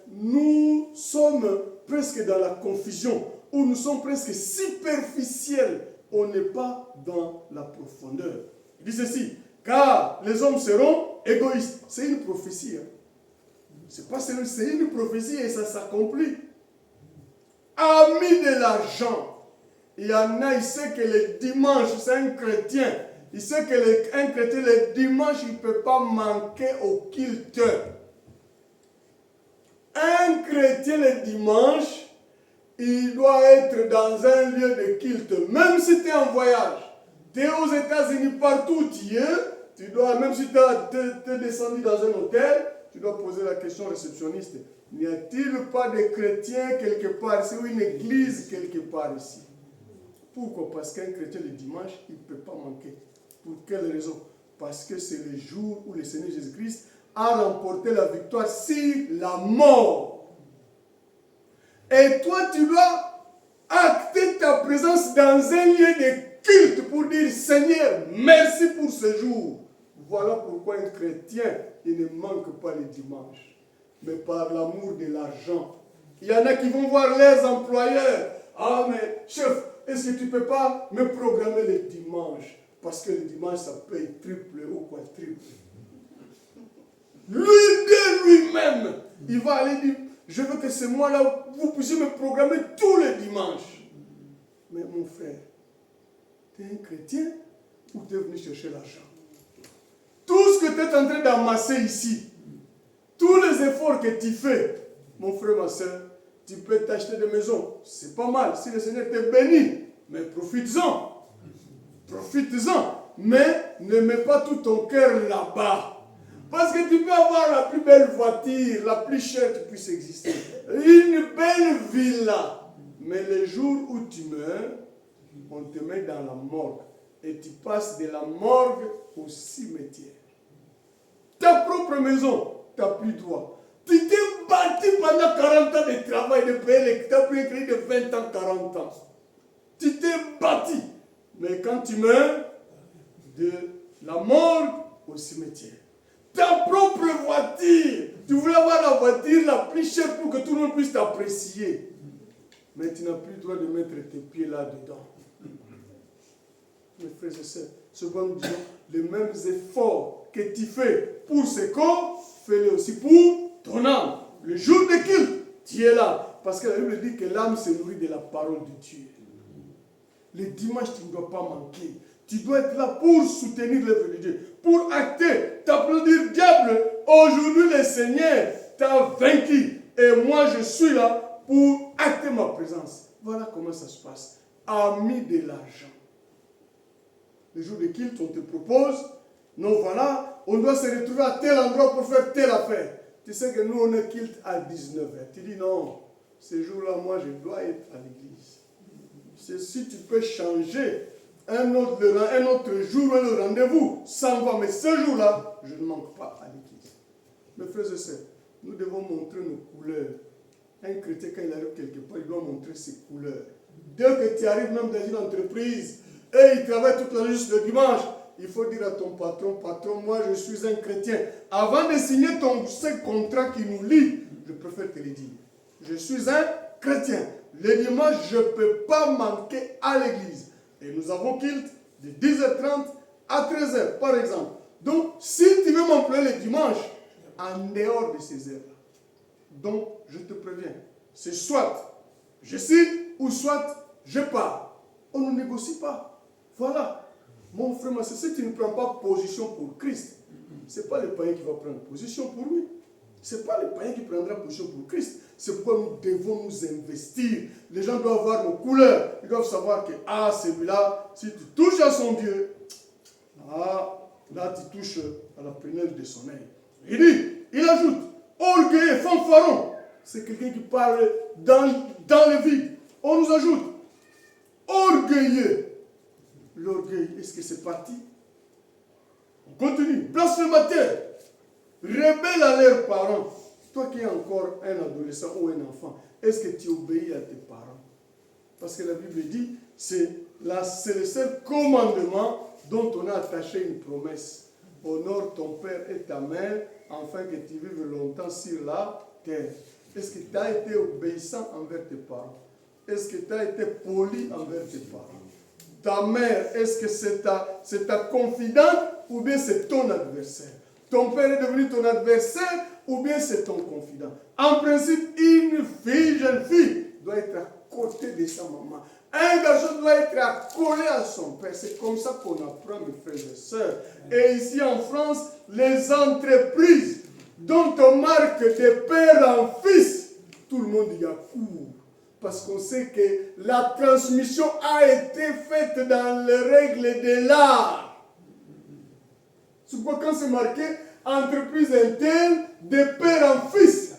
nous sommes presque dans la confusion, ou nous sommes presque superficiels. On n'est pas dans la profondeur. Il dit ceci, car les hommes seront égoïstes. C'est une prophétie. C'est une prophétie et ça s'accomplit. Amis de l'argent. Il y en a, il sait que le dimanche, c'est un chrétien. Il sait qu'un chrétien, le dimanche, il ne peut pas manquer au culte. Un chrétien, le dimanche, il doit être dans un lieu de culte. Même si tu es en voyage, tu es aux États-Unis, partout où tu es, tu dois, même si tu es descendu dans un hôtel, tu dois poser la question au réceptionniste. N'y a-t-il pas de chrétiens quelque part ici, ou une église quelque part ici? Pourquoi? Parce qu'un chrétien le dimanche, il ne peut pas manquer. Pour quelle raison? Parce que c'est le jour où le Seigneur Jésus-Christ a remporté la victoire sur la mort. Et toi, tu dois acter ta présence dans un lieu de culte pour dire Seigneur, merci pour ce jour. Voilà pourquoi un chrétien, il ne manque pas le dimanche. Mais par l'amour de l'argent. Il y en a qui vont voir leurs employeurs. Ah, mais chef, est-ce que tu ne peux pas me programmer le dimanche? Parce que le dimanche, ça paye triple ou quadruple. Lui de lui-même, il va aller dire, je veux que ce mois-là, vous puissiez me programmer tous les dimanches. Mais mon frère, tu es un chrétien ou tu es venu chercher l'argent? Tout ce que tu es en train d'amasser ici, tous les efforts que tu fais, mon frère, ma soeur, tu peux t'acheter des maisons. C'est pas mal. Si le Seigneur te bénit, mais profites-en. Profites-en. Mais ne mets pas tout ton cœur là-bas. Parce que tu peux avoir la plus belle voiture, la plus chère qui puisse exister. Une belle villa. Mais le jour où tu meurs, on te met dans la morgue. Et tu passes de la morgue au cimetière. Ta propre maison, tu n'as plus droit. Tu t'es battu pendant 40 ans de travail, de payer tu as pris un crédit de 20 ans, 40 ans. Tu t'es battu. Mais quand tu meurs, de la morgue au cimetière. Ta propre voiture. Tu voulais avoir la voiture la plus chère pour que tout le monde puisse t'apprécier. Mais tu n'as plus le droit de mettre tes pieds là-dedans. Mes frères et sœurs, ce qu'on nous dit, les mêmes efforts que tu fais pour ce corps, fais-les aussi pour ton âme. Le jour de culte, tu es là. Parce que la Bible dit que l'âme se nourrit de la parole de Dieu. Le dimanche, tu ne dois pas manquer. Tu dois être là pour soutenir l'œuvre de Dieu. Pour acter, t'applaudir, diable. Aujourd'hui, le Seigneur t'a vaincu. Et moi, je suis là pour acter ma présence. Voilà comment ça se passe. Ami de l'argent. Le jour de culte, on te propose, non, voilà, on doit se retrouver à tel endroit pour faire telle affaire. Tu sais que nous, on est culte à 19h. Tu dis non, ce jour-là, moi, je dois être à l'église. C'est si tu peux changer un autre jour, un autre rendez-vous, ça va. Mais ce jour-là, je ne manque pas à l'église. Mes frères et sœurs, nous devons montrer nos couleurs. Un chrétien, quand il arrive quelque part, il doit montrer ses couleurs. Dès que tu arrives même dans une entreprise, et il travaille toute la journée juste le dimanche, il faut dire à ton patron, moi je suis un chrétien. Avant de signer ce contrat qui nous lie, je préfère te le dire. Je suis un chrétien. Le dimanche, je ne peux pas manquer à l'église. Et nous avons culte de 10h30 à 13h, par exemple. Donc, si tu veux m'employer le dimanche, en dehors de ces heures-là, donc je te préviens, c'est soit je signe ou soit je pars. On ne négocie pas. Voilà. Mon frère, ma soeur, si tu ne prends pas position pour Christ, ce n'est pas le païen qui va prendre position pour lui. Ce n'est pas le païen qui prendra position pour Christ. C'est pourquoi nous devons nous investir. Les gens doivent voir nos couleurs. Ils doivent savoir que, celui-là, si tu touches à son Dieu, là tu touches à la prunelle de son œil. Il ajoute, orgueilleux, fanfaron. C'est quelqu'un qui parle dans le vide. On nous ajoute, orgueilleux. l'orgueil, est-ce que c'est parti? On continue. Blasphémateur, rebelle à leurs parents. Toi qui es encore un adolescent ou un enfant, est-ce que tu obéis à tes parents? Parce que la Bible dit, c'est le seul commandement dont on a attaché une promesse. Honore ton père et ta mère, afin que tu vives longtemps sur la terre. Est-ce que tu as été obéissant envers tes parents? Est-ce que tu as été poli envers tes parents? Ta mère, est-ce que c'est ta confidente ou bien c'est ton adversaire? Ton père est devenu ton adversaire ou bien c'est ton confident? En principe, une fille, jeune fille, doit être à côté de sa maman. Un garçon doit être accolé à son père. C'est comme ça qu'on apprend, mes frères et sœurs. Et ici en France, les entreprises dont on marque de père en fils, tout le monde y accourt. Parce qu'on sait que la transmission a été faite dans les règles de l'art. C'est pourquoi quand c'est marqué entreprise interne de père en fils,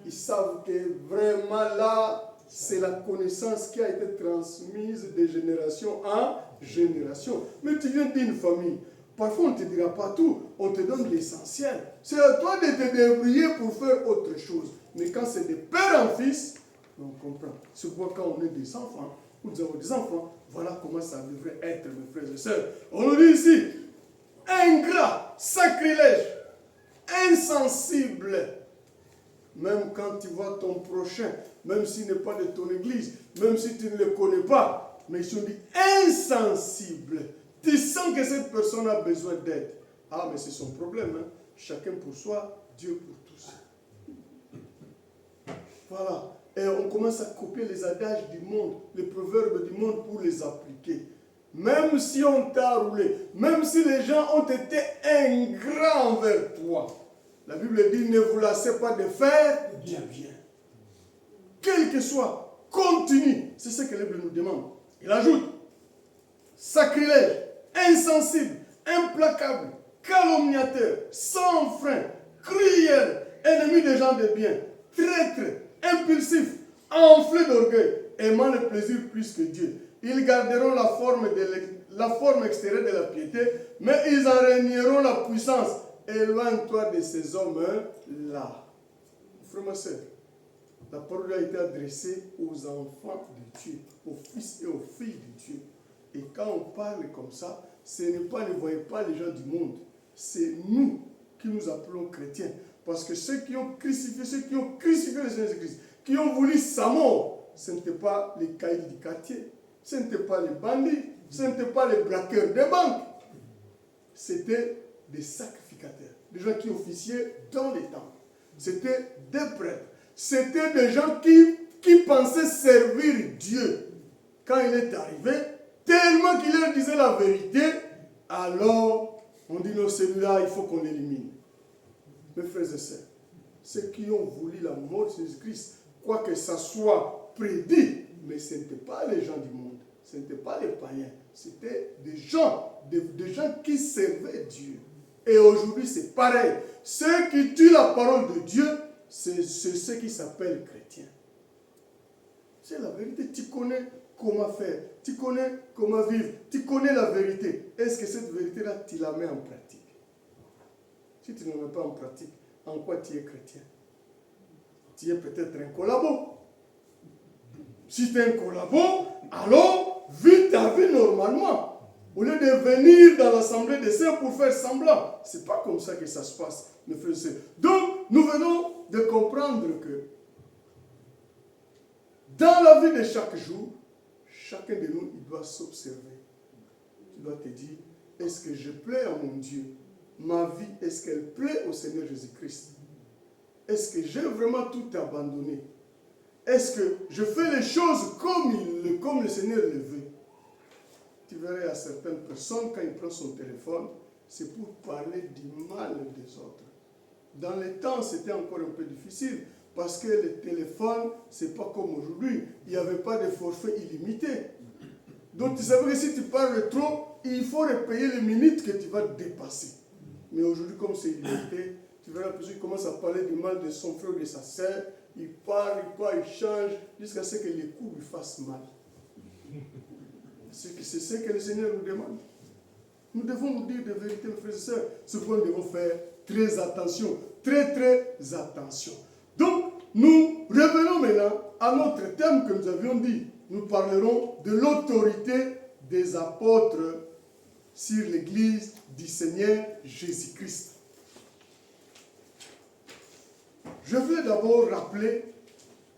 ils savent que vraiment là, c'est la connaissance qui a été transmise de génération en génération. Mais tu viens d'une famille. Parfois, on ne te dira pas tout. On te donne l'essentiel. C'est à toi de te débrouiller pour faire autre chose. Mais quand c'est de père en fils, on comprend. C'est pourquoi quand on est des enfants, ou nous avons des enfants, voilà comment ça devrait être, mes frères et sœurs. On nous dit ici, ingrat, sacrilège, insensible. Même quand tu vois ton prochain, même s'il n'est pas de ton église, même si tu ne le connais pas, mais ils sont dit insensible. Tu sens que cette personne a besoin d'aide. Ah, mais c'est son problème. Hein? Chacun pour soi, Dieu pour tous. Voilà. Et on commence à copier les adages du monde, les proverbes du monde pour les appliquer. Même si on t'a roulé, même si les gens ont été ingrats envers toi, la Bible dit, ne vous lassez pas de faire bien. Quel que soit, continue. C'est ce que la Bible nous demande. Il ajoute, sacrilège, insensible, implacable, calomniateur, sans frein, cruel, ennemi des gens de bien, traître, impulsif, enflé d'orgueil, aimant le plaisir plus que Dieu. Ils garderont la forme extérieure de la piété, mais ils en régneront la puissance. Éloigne-toi de ces hommes-là. Frères et sœurs, la parole a été adressée aux enfants de Dieu, aux fils et aux filles de Dieu. Et quand on parle comme ça, ce n'est pas, ne voyez pas les gens du monde. C'est nous qui nous appelons chrétiens. Parce que ceux qui ont crucifié le Seigneur Jésus-Christ, qui ont voulu sa mort, ce n'étaient pas les caïds du quartier, ce n'étaient pas les bandits, ce n'étaient pas les braqueurs des banques. C'était des sacrificateurs, des gens qui officiaient dans les temples. C'était des prêtres. C'était des gens qui pensaient servir Dieu. Quand il est arrivé, tellement qu'il leur disait la vérité, alors on dit non, celui-là, il faut qu'on l'élimine. Mes frères et sœurs, ceux qui ont voulu la mort de Jésus-Christ, quoi que ça soit prédit, mais ce n'étaient pas les gens du monde, ce n'étaient pas les païens, c'était des gens qui servaient Dieu. Et aujourd'hui, c'est pareil. Ceux qui tuent la parole de Dieu, c'est ceux qui s'appellent chrétiens. C'est la vérité. Tu connais comment faire, tu connais comment vivre, tu connais la vérité. Est-ce que cette vérité-là, tu la mets en pratique? Si tu ne la mets pas en pratique, en quoi tu es chrétien? Tu es peut-être un collabo. Si tu es un collabo, alors vis ta vie normalement. Au lieu de venir dans l'assemblée des saints pour faire semblant. Ce n'est pas comme ça que ça se passe, mes frères et sœurs. Donc, nous venons de comprendre que dans la vie de chaque jour, chacun de nous, il doit s'observer. Tu dois te dire, est-ce que je plais à mon Dieu? Ma vie, est-ce qu'elle plaît au Seigneur Jésus-Christ? Est-ce que j'ai vraiment tout abandonné? Est-ce que je fais les choses comme le Seigneur le veut? Tu verrais à certaines personnes, quand ils prennent son téléphone, c'est pour parler du mal des autres. Dans les temps, c'était encore un peu difficile, parce que le téléphone, c'est pas comme aujourd'hui. Il n'y avait pas de forfait illimité. Donc tu savais que si tu parles trop, il faut repayer les minutes que tu vas dépasser. Mais aujourd'hui, comme c'est illimité, tu verras que il commence à parler du mal de son frère ou de sa sœur. Il parle, il change, jusqu'à ce que les coups lui fassent mal. C'est ce que le Seigneur nous demande. Nous devons nous dire de vérité, mes frères et sœurs. Ce point, nous devons faire très attention. Très, très attention. Donc, nous revenons maintenant à notre thème que nous avions dit. Nous parlerons de l'autorité des apôtres sur l'Église du Seigneur Jésus-Christ. Je vais d'abord rappeler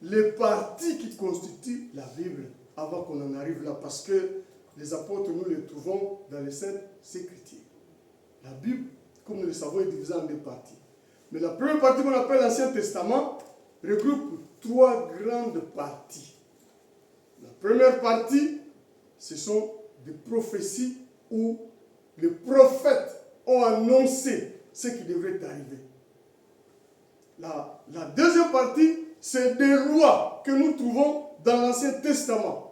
les parties qui constituent la Bible avant qu'on en arrive là, parce que les apôtres, nous les trouvons dans les Saintes Écritures. La Bible, comme nous le savons, est divisée en deux parties. Mais la première partie qu'on appelle l'Ancien Testament regroupe trois grandes parties. La première partie, ce sont des prophéties où les prophètes ont annoncé ce qui devrait arriver. La deuxième partie, c'est des lois que nous trouvons dans l'Ancien Testament.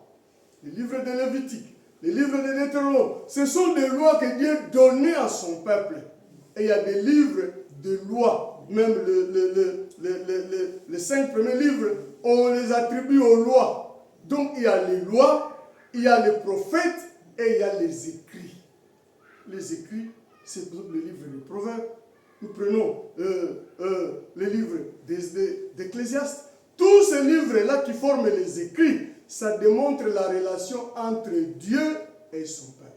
Les livres de Lévitique, les livres de Deutéronome, ce sont des lois que Dieu donnait à son peuple. Et il y a des livres de lois, même les 5 premiers livres, on les attribue aux lois. Donc il y a les lois, il y a les prophètes et il y a les écrits. Les écrits, c'est le livre des Proverbes. Nous prenons les livres d'Ecclésiaste. Tous ces livres-là qui forment les écrits, ça démontre la relation entre Dieu et son peuple.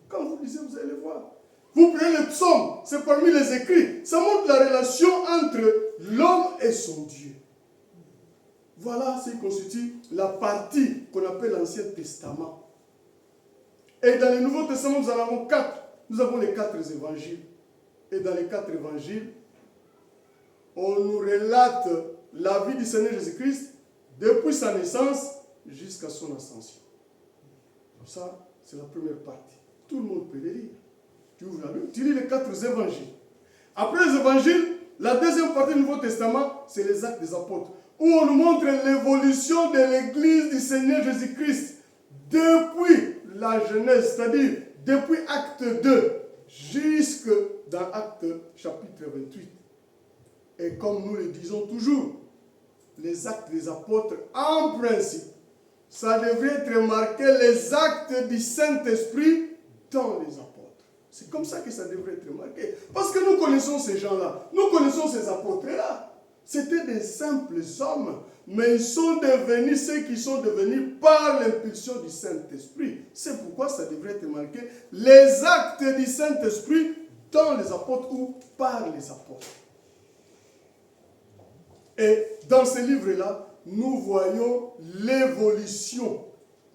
Quand vous lisez, vous allez voir. Vous prenez le psaume, c'est parmi les écrits. Ça montre la relation entre l'homme et son Dieu. Voilà ce qui constitue la partie qu'on appelle l'Ancien Testament. Et dans le Nouveau Testament, nous en avons 4. Nous avons les 4 évangiles. Et dans les 4 évangiles, on nous relate la vie du Seigneur Jésus-Christ depuis sa naissance jusqu'à son ascension. Ça, c'est la première partie. Tout le monde peut les lire. Tu ouvres la Bible, tu lis les 4 évangiles. Après les évangiles, la deuxième partie du Nouveau Testament, c'est les actes des apôtres, où on nous montre l'évolution de l'Église du Seigneur Jésus-Christ depuis la Genèse, c'est-à-dire depuis Acte 2 jusque dans Acte chapitre 28. Et comme nous le disons toujours, les actes des apôtres, en principe, ça devrait être marqué les actes du Saint-Esprit dans les apôtres. C'est comme ça que ça devrait être marqué. Parce que nous connaissons ces gens-là, nous connaissons ces apôtres-là. C'était des simples hommes, mais ils sont devenus ceux qui sont devenus par l'impulsion du Saint-Esprit. C'est pourquoi ça devrait être marqué les actes du Saint-Esprit dans les apôtres ou par les apôtres. Et dans ce livre-là, nous voyons l'évolution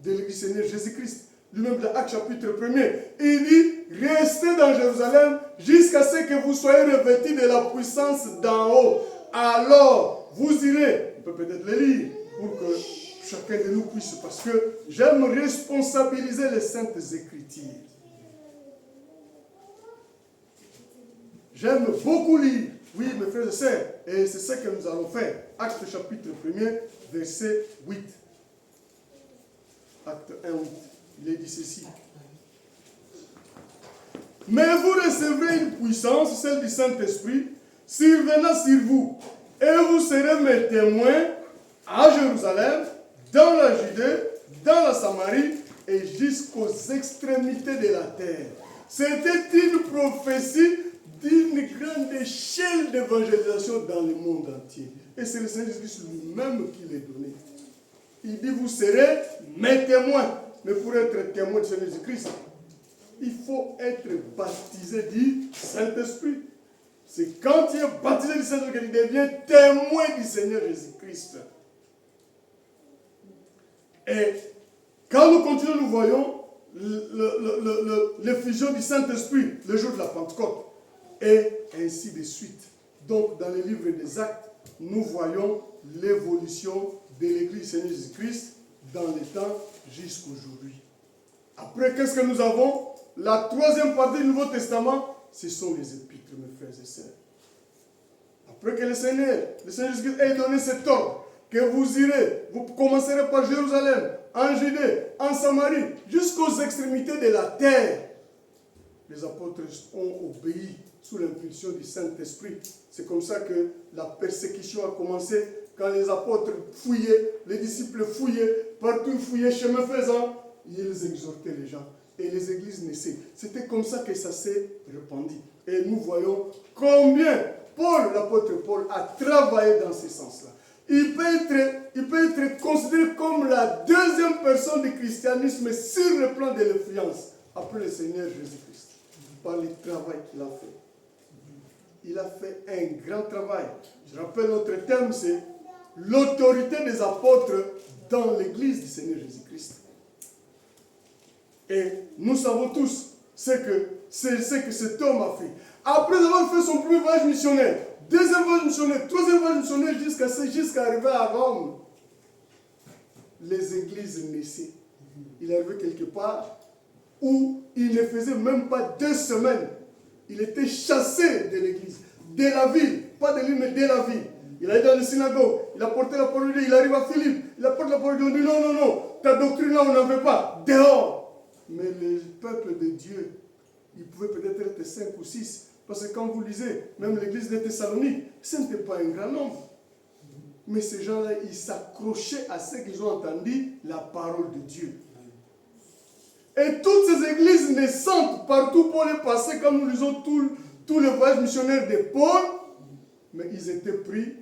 de l'Église Seigneur Jésus-Christ. Lui-même, dans Actes chapitre 1er, il dit, restez dans Jérusalem jusqu'à ce que vous soyez revêtis de la puissance d'en haut. Alors, vous irez, on peut peut-être le lire, pour que chacun de nous puisse, parce que j'aime responsabiliser les Saintes Écritures. J'aime beaucoup lire. Oui, mes frères et sœurs, et c'est ce que nous allons faire. Acte chapitre 1er, verset 8. Acte 1, 8. Il est dit ceci. Mais vous recevrez une puissance, celle du Saint-Esprit, survenant sur vous, et vous serez mes témoins à Jérusalem, dans la Judée, dans la Samarie, et jusqu'aux extrémités de la terre. C'était une prophétie d'une grande échelle d'évangélisation dans le monde entier. Et c'est le Seigneur Jésus-Christ lui-même qui l'a donné. Il dit, vous serez mes témoins. Mais pour être témoin du Seigneur Jésus-Christ, il faut être baptisé du Saint-Esprit. C'est quand tu es baptisé du Saint-Esprit que tu deviens témoin du Seigneur Jésus-Christ. Et quand nous continuons, nous voyons l'effusion du Saint-Esprit le jour de la Pentecôte. Et ainsi de suite. Donc, dans les livres des Actes, nous voyons l'évolution de l'Église du Seigneur Jésus-Christ dans les temps jusqu'aujourd'hui. Après, qu'est-ce que nous avons? La troisième partie du Nouveau Testament, ce sont les épîtres, mes frères et sœurs. Après que le Seigneur Jésus-Christ ait donné cet ordre, que vous irez, vous commencerez par Jérusalem, en Judée, en Samarie, jusqu'aux extrémités de la terre. Les apôtres ont obéi sous l'impulsion du Saint-Esprit. C'est comme ça que la persécution a commencé. Quand les apôtres fouillaient, les disciples fouillaient, partout fouillaient, chemin faisant, ils exhortaient les gens. Et les églises naissaient. C'était comme ça que ça s'est répandu. Et nous voyons combien Paul, l'apôtre Paul, a travaillé dans ce sens-là. Il peut être considéré comme la deuxième personne du christianisme sur le plan de l'influence, après le Seigneur Jésus-Christ, par le travail qu'il a fait. Il a fait un grand travail. Je rappelle notre thème, c'est l'autorité des apôtres dans l'église du Seigneur Jésus-Christ. Et nous savons tous ce que cet homme a fait. Après avoir fait son premier voyage missionnaire, deuxième voyage missionnaire, troisième voyage missionnaire, jusqu'à arriver à Rome, les églises naissaient. Il est arrivé quelque part où il ne faisait même pas 2 semaines. Il était chassé de l'église, de la ville, pas de l'île, mais de la ville. Il allait dans les synagogues, il a porté la parole de Dieu, il arrive à Philippe, il apporte la parole de Dieu, on dit non, ta doctrine là on n'en veut pas, dehors. Mais le peuple de Dieu, il pouvait peut-être être 5 ou 6, parce que quand vous lisez, même l'église de Thessalonique, ce n'était pas un grand nombre. Mais ces gens-là, ils s'accrochaient à ce qu'ils ont entendu, la parole de Dieu. Et toutes ces églises naissantes, partout Paul est passé, quand nous lisons tous les voyages missionnaires de Paul, mais ils étaient pris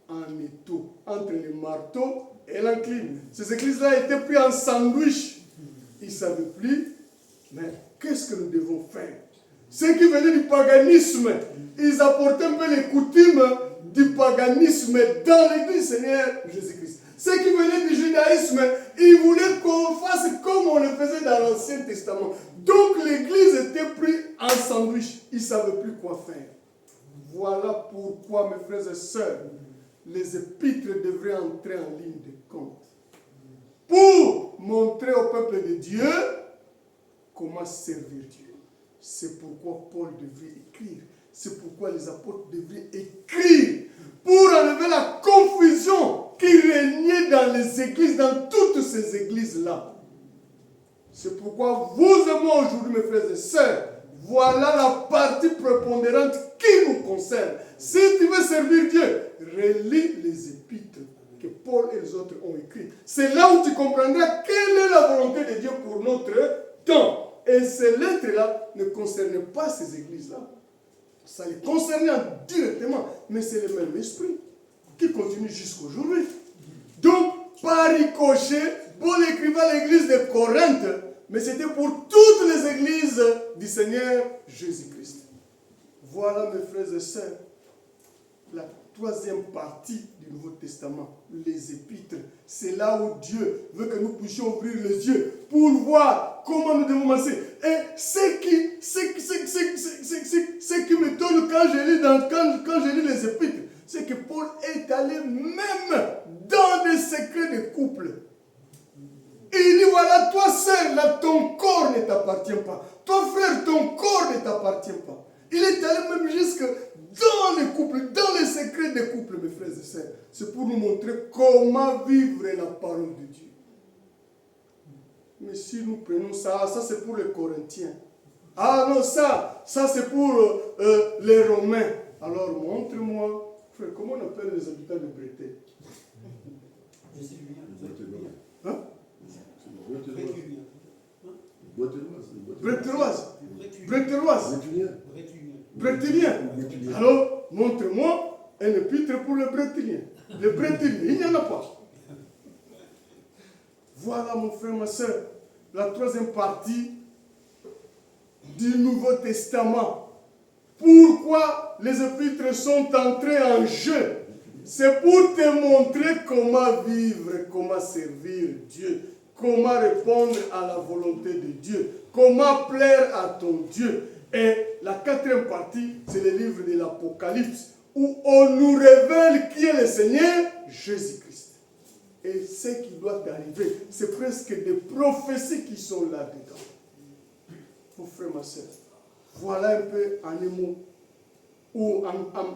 en étau, entre le marteau et l'enclume. Ces églises-là étaient pris en sandwich. Ils ne savaient plus, mais qu'est-ce que nous devons faire? Ceux qui venaient du paganisme, ils apportaient un peu les coutumes du paganisme dans l'église Seigneur Jésus-Christ. Ceux qui venaient du judaïsme, ils voulaient qu'on fasse comme on le faisait dans l'Ancien Testament. Donc l'église était prise en sandwich. Ils ne savaient plus quoi faire. Voilà pourquoi, mes frères et sœurs, les épîtres devraient entrer en ligne de compte. Pour montrer au peuple de Dieu comment servir Dieu. C'est pourquoi Paul devrait écrire. C'est pourquoi les apôtres devraient écrire. Pour enlever la confusion qui régnait dans les églises, dans toutes ces églises-là. C'est pourquoi vous et moi aujourd'hui, mes frères et sœurs, voilà la partie prépondérante qui nous concerne. Si tu veux servir Dieu, relis les épîtres que Paul et les autres ont écrits. C'est là où tu comprendras quelle est la volonté de Dieu pour notre temps. Et ces lettres-là ne concernaient pas ces églises-là. Ça les concernait directement, mais c'est le même esprit qui continue jusqu'aujourd'hui. Donc, par ricochet, Paul écrivait à l'église de Corinthe, mais c'était pour toutes les églises du Seigneur Jésus-Christ. Voilà, mes frères et sœurs, la troisième partie du Nouveau Testament, les épîtres. C'est là où Dieu veut que nous puissions ouvrir les yeux pour voir comment nous devons marcher. Et ce qui me donne quand je lis les épîtres, c'est que Paul est allé même dans des secrets de couple. Il dit voilà, toi seul, là, ton corps ne t'appartient pas. Toi frère, ton corps ne t'appartient pas. Il est allé même jusque dans les couples, dans les secrets des couples, mes frères et sœurs. C'est pour nous montrer comment vivre la parole de Dieu. Mais si nous prenons ça c'est pour les Corinthiens. Ah non, ça c'est pour les Romains. Alors montre-moi, frère, comment on appelle les habitants de Brété? Je sais bien. Hein? Brétéloise. Brétélien. Alors, montre-moi un épître pour les Brétéliens. Les Brétéliens, il n'y en a pas. Voilà, mon frère, ma soeur, la troisième partie du Nouveau Testament. Pourquoi les épîtres sont entrés en jeu? C'est pour te montrer comment vivre, comment servir Dieu, comment répondre à la volonté de Dieu, comment plaire à ton Dieu. Et la quatrième partie, c'est le livre de l'Apocalypse, où on nous révèle qui est le Seigneur Jésus-Christ. Et ce qui doit arriver, c'est presque des prophéties qui sont là-dedans. Mon frère, ma soeur, voilà un peu en un mot, ou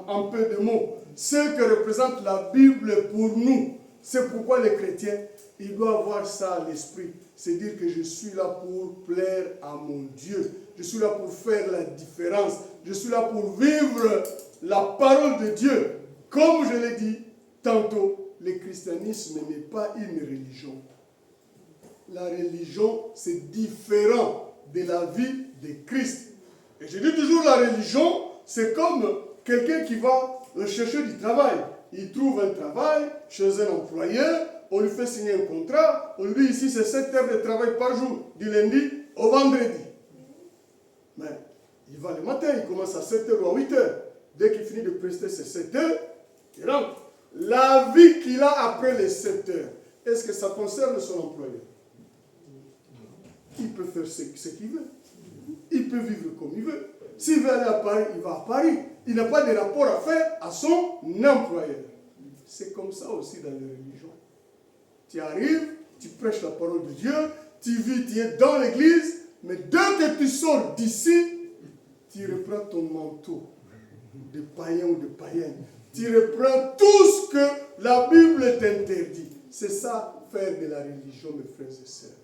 en peu de mots, ce que représente la Bible pour nous. C'est pourquoi les chrétiens, ils doivent avoir ça à l'esprit. C'est dire que je suis là pour plaire à mon Dieu. Je suis là pour faire la différence. Je suis là pour vivre la parole de Dieu. Comme je l'ai dit tantôt, le christianisme n'est pas une religion. la religion, c'est différent de la vie de Christ. Et je dis toujours, la religion, c'est comme quelqu'un qui va chercher du travail. Il trouve un travail chez un employeur, on lui fait signer un contrat, on lui dit ici c'est 7 heures de travail par jour, du lundi au vendredi. Mais il va le matin, il commence à 7 heures ou à 8 heures. Dès qu'il finit de prester ses 7 heures, il rentre. La vie qu'il a après les 7 heures, est-ce que ça concerne son employeur? Il peut faire ce qu'il veut. Il peut vivre comme il veut. S'il veut aller à Paris, il va à Paris. Il n'a pas de rapport à faire à son employeur. C'est comme ça aussi dans les religions. Tu arrives, tu prêches la parole de Dieu, tu vis, tu es dans l'église, mais dès que tu sors d'ici, tu reprends ton manteau de païen ou de païenne. Tu reprends tout ce que la Bible t'interdit. C'est ça, faire de la religion, mes frères et sœurs.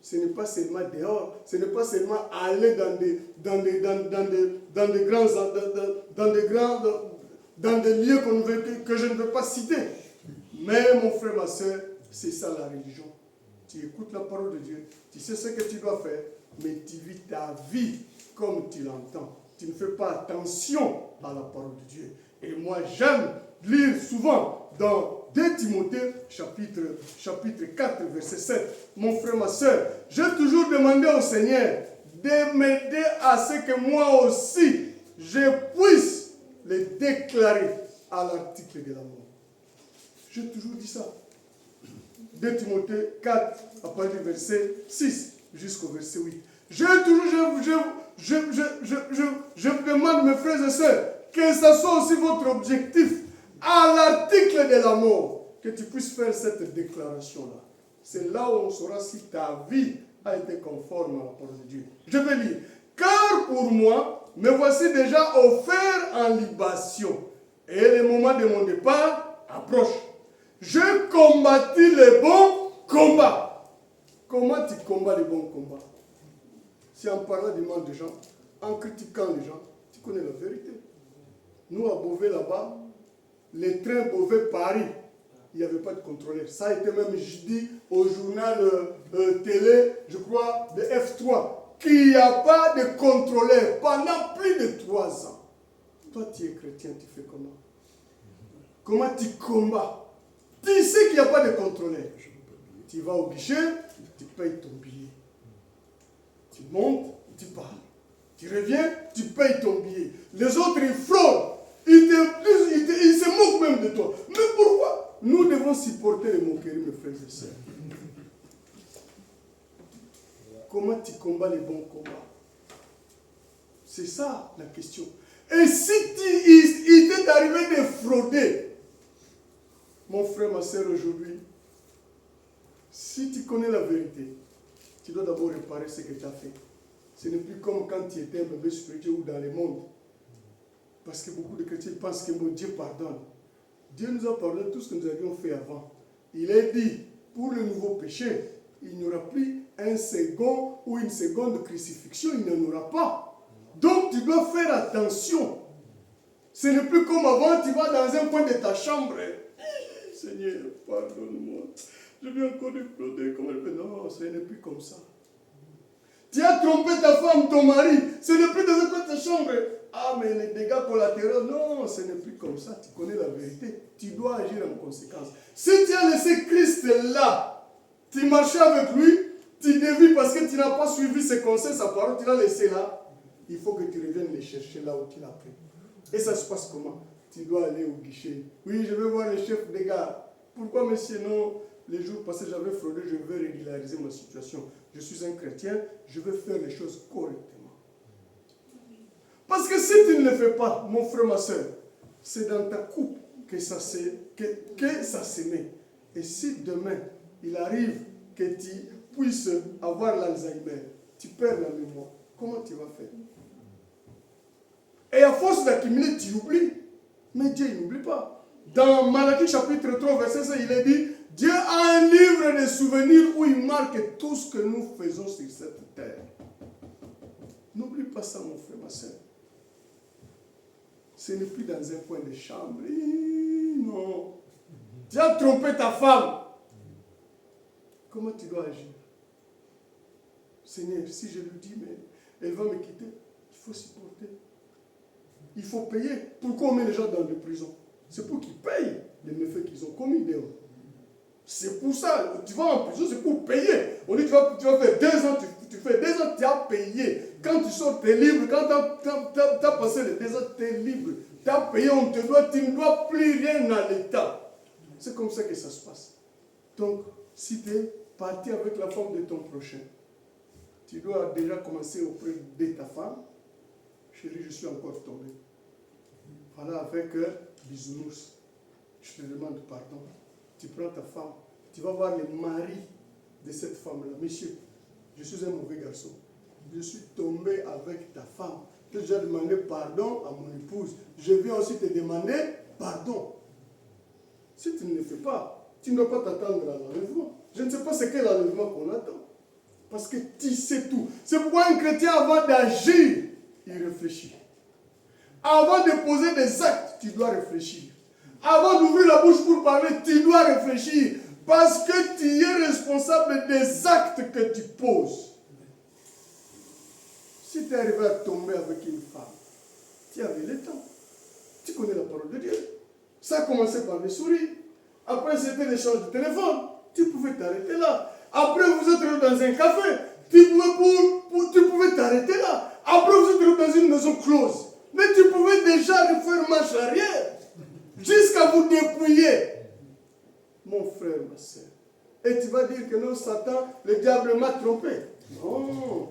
Ce n'est pas seulement dehors, ce n'est pas seulement aller dans des lieux que je ne veux pas citer. Mais mon frère, ma soeur, c'est ça la religion. Tu écoutes la parole de Dieu, tu sais ce que tu dois faire, mais tu vis ta vie comme tu l'entends. Tu ne fais pas attention à la parole de Dieu. Et moi, j'aime lire souvent dans 2 Timothée, chapitre 4, verset 7. Mon frère, ma soeur, j'ai toujours demandé au Seigneur de m'aider à ce que moi aussi, je puisse les déclarer à l'article de la mort. J'ai toujours dit ça. 2 Timothée 4, à partir du verset 6 jusqu'au verset 8. Je demande, mes frères et sœurs, que ce soit aussi votre objectif à l'article de la mort, que tu puisses faire cette déclaration-là. C'est là où on saura si ta vie a été conforme à la parole de Dieu. Je vais lire. Car pour moi, me voici déjà offert en libation, et le moment de mon départ approche. Je combattis le bon combat. Comment tu combats le bon combat? C'est en parlant du mal des gens, en critiquant les gens, tu connais la vérité. Nous, à Beauvais, là-bas, les trains Beauvais-Paris, il n'y avait pas de contrôleur. Ça a été même dit au journal télé, je crois, de F3, qu'il n'y a pas de contrôleur pendant plus de 3 ans. Toi, tu es chrétien, tu fais comment? Comment tu combats? Tu sais qu'il n'y a pas de contrôleur. Tu vas au guichet, tu payes ton billet. Tu montes, tu pars. Tu reviens, tu payes ton billet. Les autres, ils fraudent. Ils se moquent même de toi. Mais pourquoi? Nous devons supporter les moqueries, mes frères et sœurs. Comment tu combats les bons combats? C'est ça la question. Et si il t'est arrivé de frauder, mon frère, ma soeur, aujourd'hui, si tu connais la vérité, tu dois d'abord réparer ce que tu as fait. Ce n'est plus comme quand tu étais un bébé spirituel ou dans le monde. Parce que beaucoup de chrétiens pensent que mon Dieu pardonne. Dieu nous a pardonné tout ce que nous avions fait avant. Il est dit, pour le nouveau péché, il n'y aura plus un second ou une seconde crucifixion, il n'y en aura pas. Donc tu dois faire attention. Ce n'est plus comme avant, tu vas dans un coin de ta chambre. Seigneur, pardonne-moi. Je viens encore de pleurer. Non, ce n'est plus comme ça. Tu as trompé ta femme, ton mari. Ce n'est plus dans un coin de ta chambre. Ah, mais les dégâts collatéraux, non, ce n'est plus comme ça. Tu connais la vérité. Tu dois agir en conséquence. Si tu as laissé Christ là, tu marchais avec lui, tu dévis parce que tu n'as pas suivi ses conseils, sa parole, tu l'as laissé là. Il faut que tu reviennes les chercher là où tu l'as pris. Et ça se passe comment? Tu dois aller au guichet. Oui, je vais voir le chef des gars. Pourquoi, monsieur, non? Les jours passés, j'avais fraudé, je veux régulariser ma situation. Je suis un chrétien, je veux faire les choses correctement. Parce que si tu ne le fais pas, mon frère, ma soeur, c'est dans ta coupe que ça se met. Et si demain, il arrive que tu puisses avoir l'Alzheimer, tu perds la mémoire, comment tu vas faire? Et à force d'accumuler, tu oublies. Mais Dieu, il n'oublie pas. Dans Malachie chapitre 3, verset 5, il est dit, Dieu a un livre de souvenirs où il marque tout ce que nous faisons sur cette terre. N'oublie pas ça, mon frère, ma soeur. Ce n'est plus dans un coin de chambre. Non. Tu as trompé ta femme. comment tu dois agir? Seigneur, si je lui dis, mais elle va me quitter, il faut supporter. Il faut payer. Pourquoi on met les gens dans des prisons? C'est pour qu'ils payent les méfaits qu'ils ont commis dehors. C'est pour ça. Tu vas en prison, c'est pour payer. On dit, tu vas faire 2 ans, tu fais 2 ans, tu as payé. Quand tu sors, tu es libre. Quand tu as passé les 2 ans, tu es libre. Tu as payé, on te doit, tu ne dois plus rien à l'État. C'est comme ça que ça se passe. Donc, si tu es parti avec la femme de ton prochain, tu dois déjà commencer auprès de ta femme. Chérie, je suis encore tombé. Voilà, avec bisounours. Je te demande pardon. Tu prends ta femme. Tu vas voir le mari de cette femme-là. Monsieur, je suis un mauvais garçon. Je suis tombé avec ta femme. Que j'ai demandé pardon à mon épouse. Je viens aussi te demander pardon. Si tu ne le fais pas, tu ne dois pas t'attendre à l'enlèvement. Je ne sais pas ce qu'est l'enlèvement qu'on attend. Parce que tu sais tout. C'est pourquoi un chrétien, avant d'agir, il réfléchit. Avant de poser des actes, tu dois réfléchir. Avant d'ouvrir la bouche pour parler, tu dois réfléchir. Parce que tu es responsable des actes que tu poses. Si tu es arrivé à tomber avec une femme, tu avais le temps. Tu connais la parole de Dieu. Ça a commencé par des sourires. Après, c'était l'échange de téléphone. Tu pouvais t'arrêter là. Après, vous êtes dans un café. Tu pouvais t'arrêter là. Après, vous êtes dans une maison close. Mais tu pouvais déjà refaire marche arrière. Jusqu'à vous dépouiller. Mon frère, ma soeur. Et tu vas dire que non, Satan, le diable m'a trompé. Non.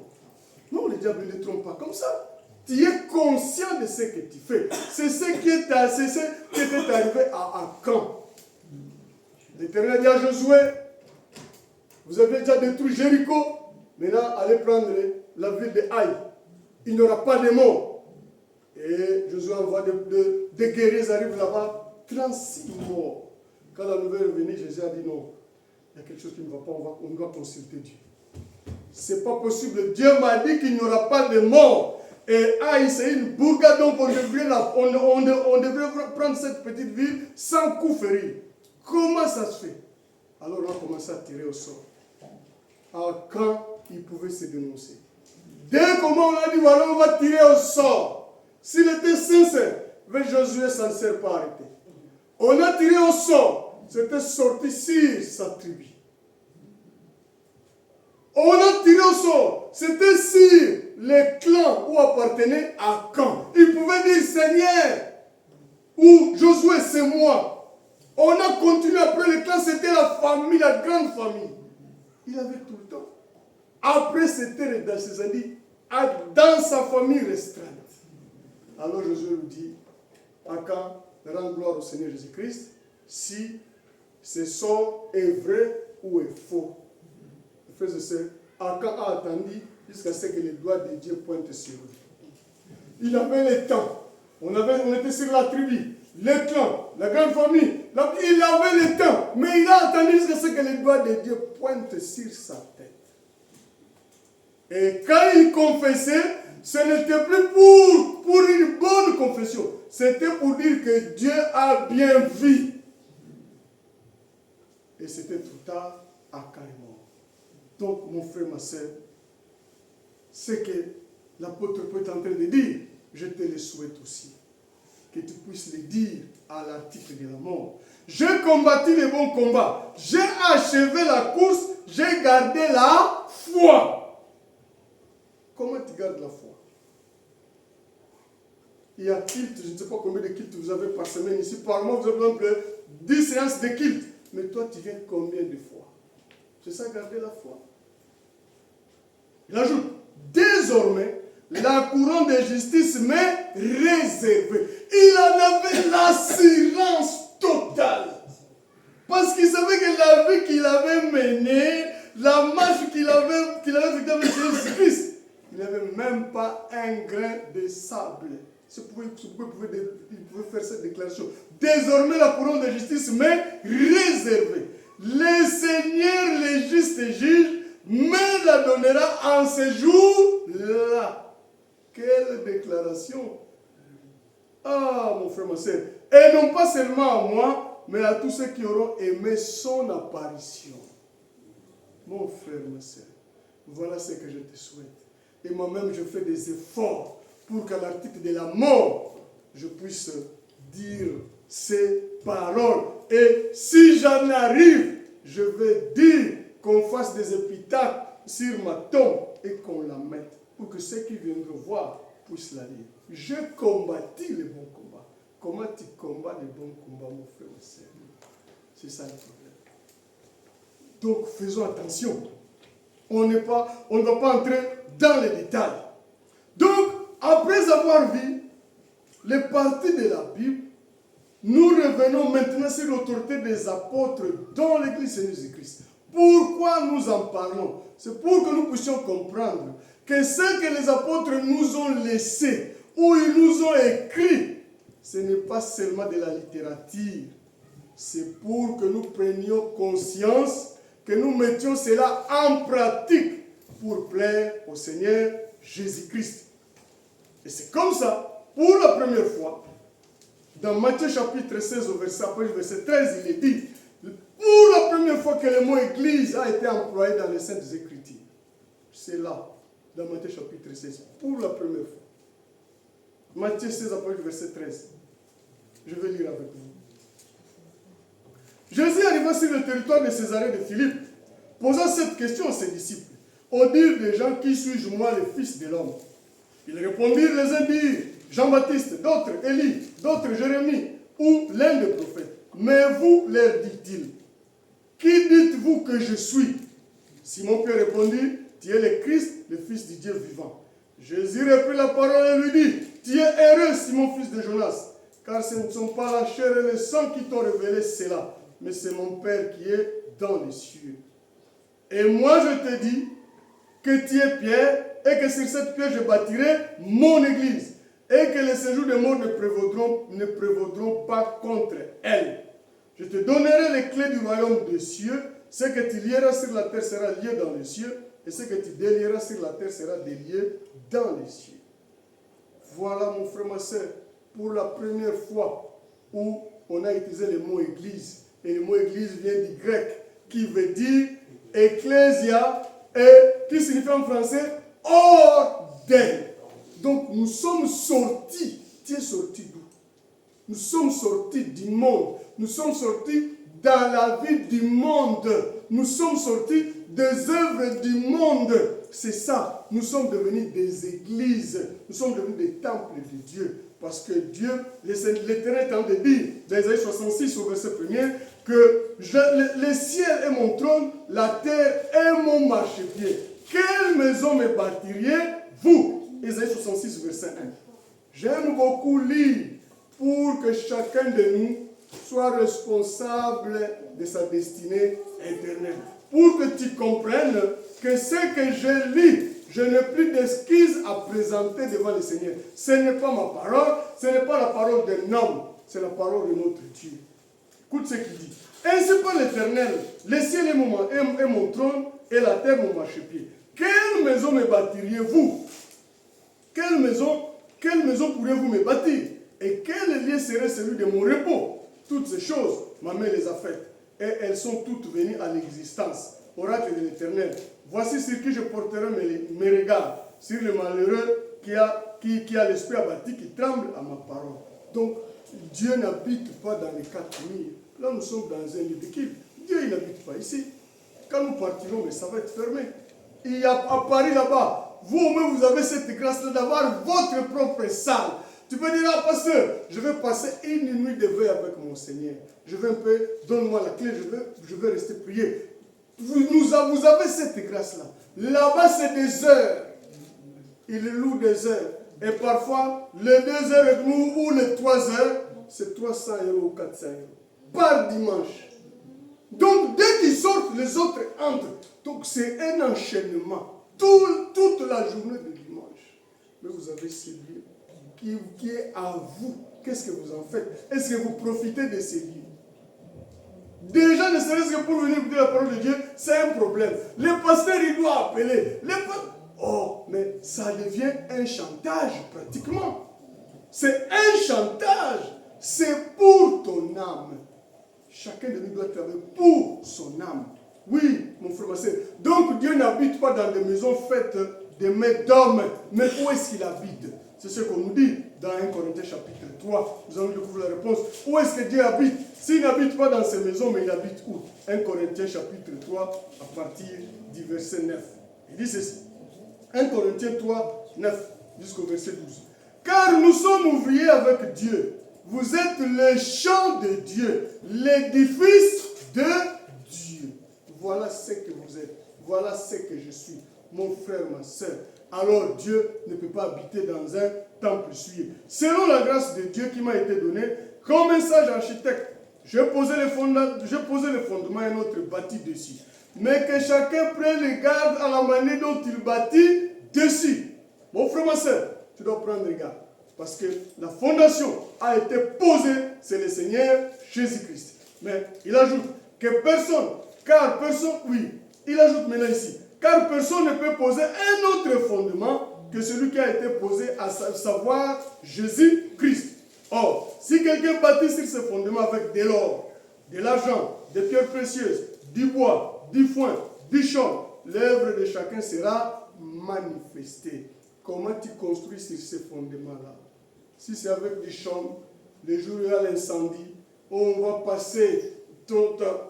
Non, le diable ne trompe pas comme ça. Tu es conscient de ce que tu fais. C'est ce qui t'est arrivé à Akan. L'Éternel dit à Josué, vous avez déjà détruit Jéricho. Maintenant, allez prendre la ville de Haï. Il n'y aura pas de morts. Et Josué envoie des guerriers, arrivent là-bas. 36 morts. Quand la nouvelle est venue, Jésus a dit non. Il y a quelque chose qui ne va pas, on doit consulter Dieu. C'est pas possible. Dieu m'a dit qu'il n'y aura pas de morts. Et Haï, c'est une bourgade, donc on devrait prendre cette petite ville sans coup férir. Comment ça se fait? Alors on a commencé à tirer au sort. Alors quand il pouvait se dénoncer. Dès comment on a dit, voilà, on va tirer au sort. S'il était sincère, mais Josué s'en s'est pas arrêté. On a tiré au sort. C'était sorti sur sa tribu. On a tiré au sort. C'était sur les clans où appartenait Akan. Il pouvait dire Seigneur ou Josué, c'est moi. On a continué après les clans, c'était la famille, la grande famille. Il avait tout le temps. Après, c'était dans ses années, dans sa famille restreinte. Alors Josué lui dit, Akan, rends gloire au Seigneur Jésus-Christ, si ce sort est vrai ou est faux. Frères et sœurs, Akan a attendu jusqu'à ce que les doigts de Dieu pointent sur lui. Il avait le temps. On était sur la tribu, les clans, la grande famille. Il avait le temps, mais il a attendu jusqu'à ce que les doigts de Dieu pointent sur sa tête. Et quand il confessait, ce n'était plus pour une bonne confession. C'était pour dire que Dieu a bien vu. Et c'était trop tard, Akan est mort. Donc, mon frère, ma soeur, ce que l'apôtre peut être en train de dire, je te le souhaite aussi. Que tu puisses le dire à l'article de la mort. J'ai combattu le bon combat. J'ai achevé la course. J'ai gardé la foi. Comment tu gardes la foi? Il y a kilt, je ne sais pas combien de kilts vous avez par semaine ici. Par mois, vous avez par exemple 10 séances de kilt. Mais toi, tu viens combien de fois? C'est ça, garder la foi. Il ajoute, désormais, la couronne de justice m'est réservée. Il en avait l'assurance totale. Parce qu'il savait que la vie qu'il avait menée, la marche qu'il avait faite avec Jésus-Christ, il n'avait même pas un grain de sable. Il pouvait faire cette déclaration. Désormais, la couronne de justice m'est réservée. Le Seigneur, le juste juge, me la donnera en ce jour-là. Quelle déclaration! Ah, mon frère, ma soeur. Et non pas seulement à moi, mais à tous ceux qui auront aimé son apparition. Mon frère, ma soeur, voilà ce que je te souhaite. Et moi-même, je fais des efforts pour qu'à l'article de la mort, je puisse dire ces paroles. Et si j'en arrive, je vais dire qu'on fasse des épitaphes sur ma tombe et qu'on la mette pour que ceux qui viendront voir puissent la lire. Je combattis le bon combat. Comment tu combats le bon combat, mon frère, ma soeur? C'est ça le problème. Donc, faisons attention. On ne va pas entrer dans les détails. Donc, après avoir vu les parties de la Bible, nous revenons maintenant sur l'autorité des apôtres dans l'Église de Jésus-Christ. Pourquoi nous en parlons? C'est pour que nous puissions comprendre que ce que les apôtres nous ont laissé, ou ils nous ont écrit, ce n'est pas seulement de la littérature. C'est pour que nous prenions conscience, que nous mettions cela en pratique pour plaire au Seigneur Jésus-Christ. Et c'est comme ça, pour la première fois, dans Matthieu chapitre 16 au verset 13, il est dit, pour la première fois que le mot église a été employé dans les Saintes Écritures. C'est là, dans Matthieu chapitre 16, pour la première fois. Matthieu 16, verset 13. Je vais lire avec vous. Jésus arriva sur le territoire de Césarée de Philippe, posant cette question à ses disciples. Au dire des gens, qui suis-je moi, le Fils de l'homme? Ils répondirent, les uns dirent Jean-Baptiste, d'autres Élie, d'autres Jérémie, ou l'un des prophètes. Mais vous, leur dit-il, qui dites-vous que je suis? Simon-Pierre répondit, tu es le Christ, le Fils du Dieu vivant. Jésus reprit la parole et lui dit, tu es heureux, Simon, fils de Jonas, car ce ne sont pas la chair et le sang qui t'ont révélé cela, mais c'est mon Père qui est dans les cieux. Et moi je te dis que tu es Pierre, et que sur cette pierre je bâtirai mon église, et que les séjours des morts ne prévaudront pas contre elle. Je te donnerai les clés du royaume des cieux. Ce que tu lieras sur la terre sera lié dans les cieux, et ce que tu délieras sur la terre sera délié dans les cieux. Voilà, mon frère, ma soeur, pour la première fois où on a utilisé le mot église. Et le mot église vient du grec, qui veut dire ecclésia, et qui signifie en français hors d'elle. Donc nous sommes sortis. Tu es sorti d'où? Nous sommes sortis du monde. Nous sommes sortis dans la vie du monde. Nous sommes sortis des œuvres du monde. C'est ça. Nous sommes devenus des églises. Nous sommes devenus des temples de Dieu. Parce que Dieu, l'Éternel est en train de dire, dans Isaïe 66 au verset 1er, que le ciel est mon trône, la terre est mon marchepied. Quelle maison me bâtiriez-vous? Isaïe 66 verset 1. J'aime beaucoup lire pour que chacun de nous soit responsable de sa destinée éternelle. Pour que tu comprennes que ce que je lis, je n'ai plus d'excuses à présenter devant le Seigneur. Ce n'est pas ma parole, ce n'est pas la parole d'un homme, c'est la parole de notre Dieu. Écoute ce qu'il dit. Ainsi par l'Éternel, le ciel est mon trône et la terre mon marchepied. Quelle maison me bâtiriez-vous? Quelle maison pourriez-vous me bâtir? Et quel lieu serait celui de mon repos? Toutes ces choses, ma main les a faites. Et elles sont toutes venues à l'existence. Oracle de l'Éternel. Voici sur qui je porterai mes regards. Sur le malheureux qui a l'esprit abattu, qui tremble à ma parole. Donc, Dieu n'habite pas dans les quatre murs. Là, nous sommes dans un lieu de culte. Dieu, il n'habite pas ici. Quand nous partirons, mais ça va être fermé. Il y a à Paris là-bas, vous-même, vous avez cette grâce-là d'avoir votre propre salle. Tu peux dire, ah, pasteur, je vais passer une nuit de veille avec mon Seigneur. Je vais un peu, donne-moi la clé, je vais rester prier. Vous avez cette grâce-là. Là-bas, c'est des heures. Il loue des heures. Et parfois, les 2h30 ou les 3 heures, c'est 300 € ou 400 € par dimanche. Donc, dès qu'ils sortent, les autres entrent. Donc, c'est un enchaînement. Toute la journée de dimanche. Mais vous avez celui qui est à vous. Qu'est-ce que vous en faites? Est-ce que vous profitez de ces lieux? Déjà, ne serait-ce que pour venir écouter la parole de Dieu, c'est un problème. Le pasteur, il doit appeler. Oh, mais ça devient un chantage pratiquement. C'est un chantage. C'est pour ton âme. Chacun de nous doit travailler pour son âme. Oui, mon frère, ma soeur. Donc Dieu n'habite pas dans des maisons faites de mains d'hommes. Mais où est-ce qu'il habite? C'est ce qu'on nous dit dans 1 Corinthiens chapitre 3. Nous allons découvrir la réponse. Où est-ce que Dieu habite? S'il n'habite pas dans ces maisons, mais il habite où? 1 Corinthiens chapitre 3 à partir du verset 9. Il dit ceci. 1 Corinthiens 3, 9 jusqu'au verset 12. Car nous sommes ouvriers avec Dieu. Vous êtes le champ de Dieu, l'édifice de Dieu. Voilà ce que vous êtes. Voilà ce que je suis, mon frère, ma soeur. Alors Dieu ne peut pas habiter dans un temple souillé. Selon la grâce de Dieu qui m'a été donnée, comme un sage architecte, je posais le fondement et un autre bâti dessus. Mais que chacun prenne garde à la manière dont il bâtit dessus. Mon frère, ma soeur, tu dois prendre garde. Parce que la fondation a été posée, c'est le Seigneur Jésus-Christ. Mais il ajoute que personne, il ajoute maintenant ici, car personne ne peut poser un autre fondement que celui qui a été posé, à savoir Jésus-Christ. Or, si quelqu'un bâtit sur ce fondement avec de l'or, de l'argent, des pierres précieuses, du bois, du foin, du champ, l'œuvre de chacun sera manifestée. Comment tu construis sur ce fondement-là? Si c'est avec du champ, le jour où il y a l'incendie, on va passer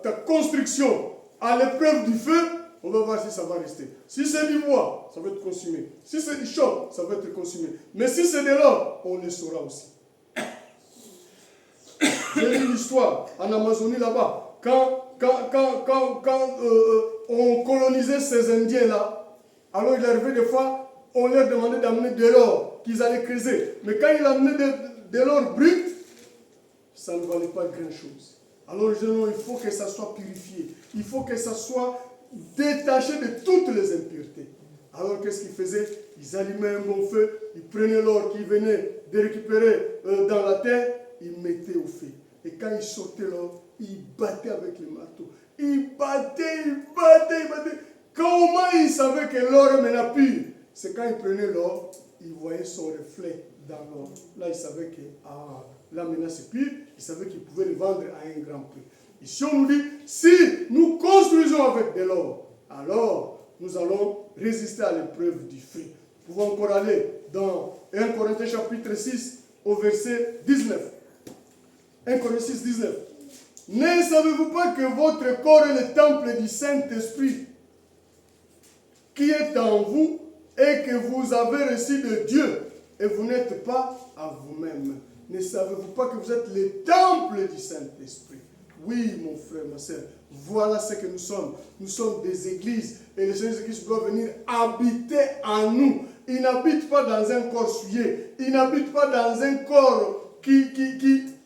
ta construction à l'épreuve du feu, on va voir si ça va rester. Si c'est du bois, ça va être consumé. Si c'est du champ, ça va être consumé. Mais si c'est de l'or, on le saura aussi. J'ai lu l'histoire en Amazonie là-bas. Quand on colonisait ces Indiens-là, alors il arrivait des fois, on leur demandait d'amener de l'or qu'ils allaient creuser. Mais quand ils amenaient de l'or brut, ça ne valait pas grand-chose. Alors il faut que ça soit purifié. Il faut que ça soit détaché de toutes les impuretés. Alors qu'est-ce qu'ils faisaient? Ils allumaient un bon feu, ils prenaient l'or qu'ils venaient de récupérer dans la terre, ils mettaient au feu. Et quand ils sortaient l'or, ils battaient avec le marteau. Ils battaient. Comment ils savaient que l'or est maintenant pur? C'est quand ils prenaient l'or, ils voyaient son reflet dans l'or. Là, ils savaient que, là maintenant c'est pur. Ils savaient qu'ils pouvaient le vendre à un grand prix. Ici, on nous dit, si nous construisons avec de l'or, alors nous allons résister à l'épreuve du feu. Nous pouvons encore aller dans 1 Corinthiens chapitre 6 au verset 19. 1 Corinthiens 6, 19. Ne savez-vous pas que votre corps est le temple du Saint-Esprit qui est en vous et que vous avez reçu de Dieu et vous n'êtes pas à vous-même? Ne savez-vous pas que vous êtes le temple du Saint-Esprit? Oui, mon frère, ma soeur, voilà ce que nous sommes. Nous sommes des églises et le Seigneur Jésus-Christ doit venir habiter en nous. Il n'habite pas dans un corps souillé. Il n'habite pas dans un corps qui